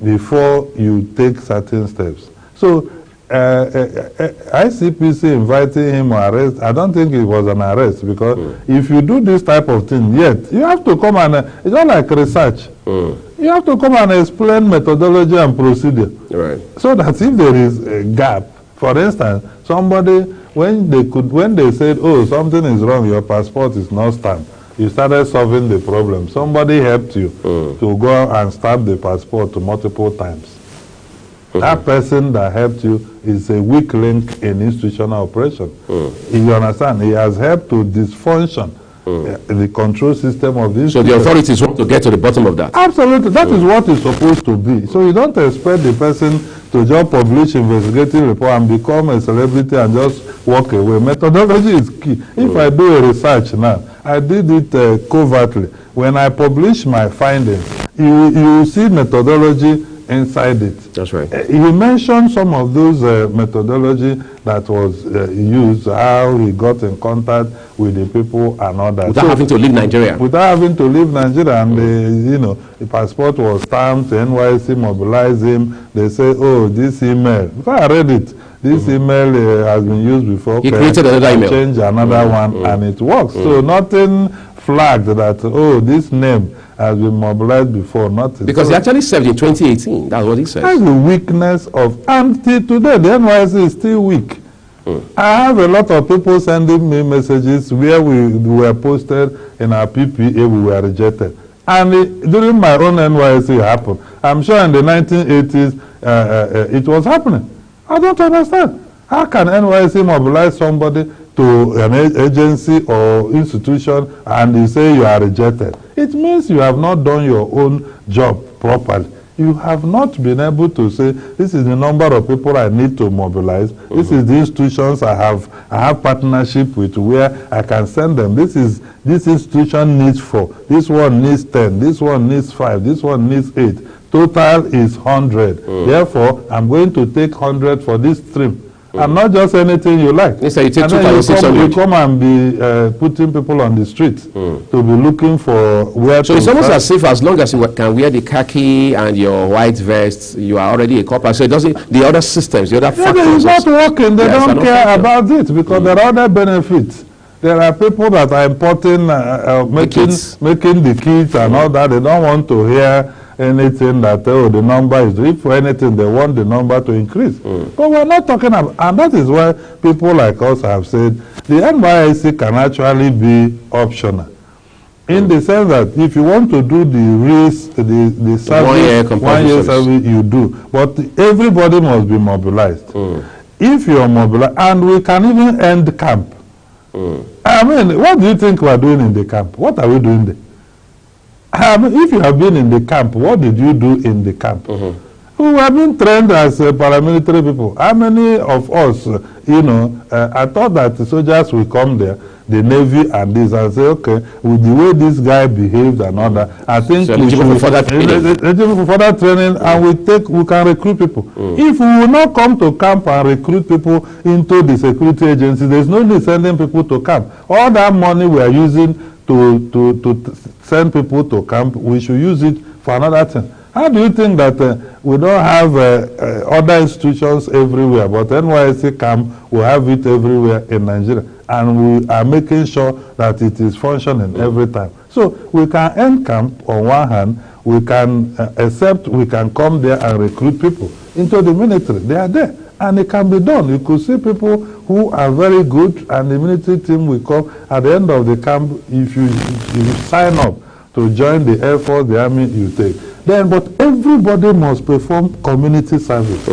Speaker 4: before you take certain steps. So ICPC inviting him or arrest, I don't think it was an arrest, because if you do this type of thing, yet you have to come and, it's not like research. You have to come and explain methodology and procedure.
Speaker 1: Right.
Speaker 4: So that if there is a gap, for instance, somebody, when they said, oh, something is wrong, your passport is not stamped, you started solving the problem. Somebody helped you to go and stamp the passport multiple times. That person that helped you is a weak link in institutional operation. You understand? He has helped to dysfunction the control system of this.
Speaker 1: So the authorities want to get to the bottom of that?
Speaker 4: Absolutely. That is what it's supposed to be. So you don't expect the person to just publish investigative report and become a celebrity and just walk away. Methodology is key. If I do a research now, I did it covertly. When I publish my findings, you see methodology inside it.
Speaker 1: That's right.
Speaker 4: You mentioned some of those methodology that was used, how he got in contact with the people and all that.
Speaker 1: Without having to leave Nigeria.
Speaker 4: Without having to leave Nigeria, and the passport was stamped, NYC mobilized him. They say, oh, this email. If I read it, this email has been used before.
Speaker 1: He created another email.
Speaker 4: Change another one, and it works. So nothing flagged that, oh, this name has been mobilized before, nothing.
Speaker 1: Because he actually served in 2018. That's what he says.
Speaker 4: That's the weakness of, and till today, the NYC is still weak. I have a lot of people sending me messages where we were posted in our PPA, we were rejected. And during my own NYC it happened. I'm sure in the 1980s it was happening. I don't understand. How can NYC mobilize somebody to an agency or institution and you say you are rejected? It means you have not done your own job properly. You have not been able to say, this is the number of people I need to mobilize. This is the institutions I have partnership with where I can send them. This institution needs 4. This one needs 10. This one needs 5. This one needs 8. Total is 100. Therefore, I'm going to take 100 for this stream. And not just anything you like.
Speaker 1: Yes, sir, you take
Speaker 4: and then you
Speaker 1: 2,600.
Speaker 4: come and be putting people on the street to be looking for where
Speaker 1: so
Speaker 4: to
Speaker 1: it's almost
Speaker 4: start.
Speaker 1: as if as long as you can wear the khaki and your white vest, you are already a corporate. So it doesn't, the other systems, the other factors.
Speaker 4: It's not working. They
Speaker 1: Yes,
Speaker 4: don't
Speaker 1: they're
Speaker 4: care
Speaker 1: not
Speaker 4: about it because there are other benefits. There are people that are importing, making the kits and all that. They don't want to hear anything that, oh, the number is, if for anything, they want the number to increase. But we're not talking about, and that is why people like us have said, the NYSC can actually be optional. In the sense that if you want to do the race, the service, 1 year service, you do. But everybody must be mobilized. If you are mobilized, and we can even end camp. I mean, what do you think we are doing in the camp? What are we doing there? I mean, if you have been in the camp, what did you do in the camp? We have been trained as paramilitary people. How many of us, I thought that the soldiers will come there, the Navy and this, and say, okay, with the way this guy behaved and all that, I think
Speaker 1: so
Speaker 4: we should
Speaker 1: for further
Speaker 4: training, and we can recruit people. If we will not come to camp and recruit people into the security agencies, there's no need sending people to camp. All that money we are using to send people to camp, we should use it for another thing. How do you think that we don't have other institutions everywhere, but NYSC camp, we have it everywhere in Nigeria, and we are making sure that it is functioning every time. So we can end camp on one hand, we can we can come there and recruit people into the military. They are there, and it can be done. You could see people who are very good, and the military team will come at the end of the camp. If you sign up to join the Air Force, the Army, you take. Then, but everybody must perform community service.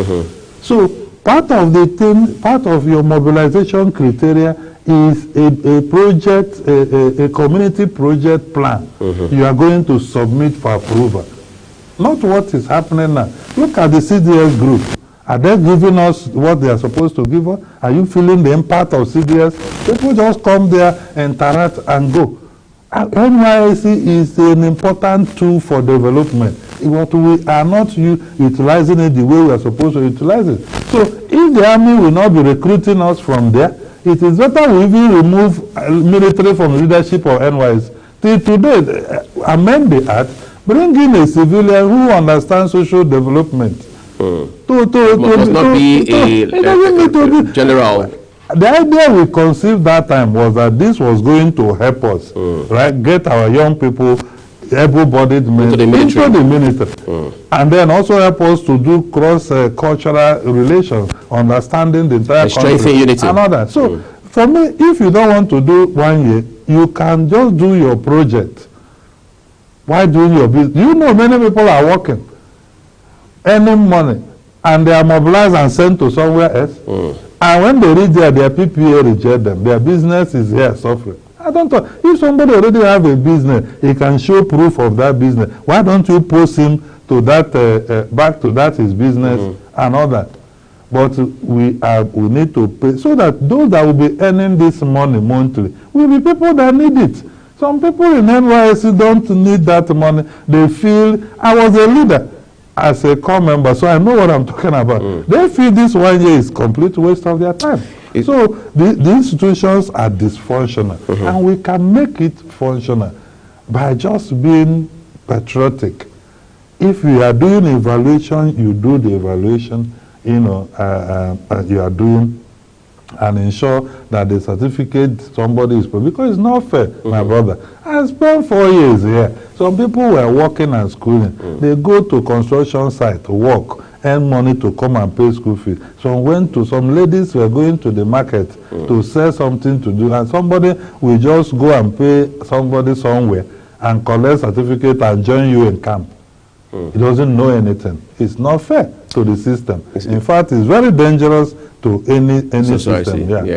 Speaker 4: So part of the thing, part of your mobilization criteria is a project, a community project plan. You are going to submit for approval. Not what is happening now. Look at the CDS group. Are they giving us what they are supposed to give us? Are you feeling the impact of CDS? People just come there, interact, and go. NYSC is an important tool for development, but we are not utilizing it the way we are supposed to utilize it. So if the Army will not be recruiting us from there, it is better we even remove military from leadership of NYSC. Till today, amend the act, bring in a civilian who understands social development.
Speaker 1: Must not be a general.
Speaker 4: The idea we conceived that time was that this was going to help us, right? Get our young people, able-bodied men into the military. And then also help us to do cross-cultural relations, understanding the entire country.
Speaker 1: Unity.
Speaker 4: And all that. So, for me, if you don't want to do 1 year, you can just do your project while doing your business. You know, many people are working, earning money, and they are mobilized and sent to somewhere else. And when they reach there, their PPA reject them. Their business is here suffering. I don't know. If somebody already have a business, he can show proof of that business. Why don't you post him to that, back to that his business and all that? But we need to pay so that those that will be earning this money monthly will be people that need it. Some people in NYSC don't need that money. They feel, I was a leader as a core member, so I know what I'm talking about. They feel this 1 year is complete waste of their time. So the institutions are dysfunctional, and we can make it functional by just being patriotic. If we are doing evaluation, you do the evaluation, you are doing, and ensure that the certificate somebody is put, because it's not fair, my brother. I spent 4 years here. Some people were working and schooling. They go to construction site to work, earn money to come and pay school fees. Some ladies were going to the market to sell something to do, and somebody will just go and pay somebody somewhere and collect certificate and join you in camp. He doesn't know anything. It's not fair to the system. In fact, it's very dangerous to any society. System.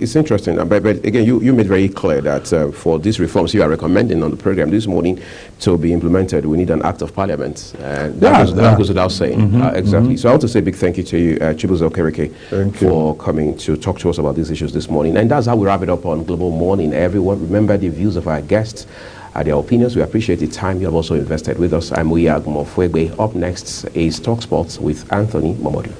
Speaker 1: It's interesting. But again, you made very clear that for these reforms you are recommending on the program this morning to be implemented, we need an act of parliament. That goes without saying. Exactly. So I want to say a big thank you to you, Chibuzo Okereke, for coming to talk to us about these issues this morning. And that's how we wrap it up on Global Morning. Everyone, remember the views of our guests, their opinions. We appreciate the time you have also invested with us. I'm Uyag Mofwegbe. Up next is Talk Sports with Anthony Momodu.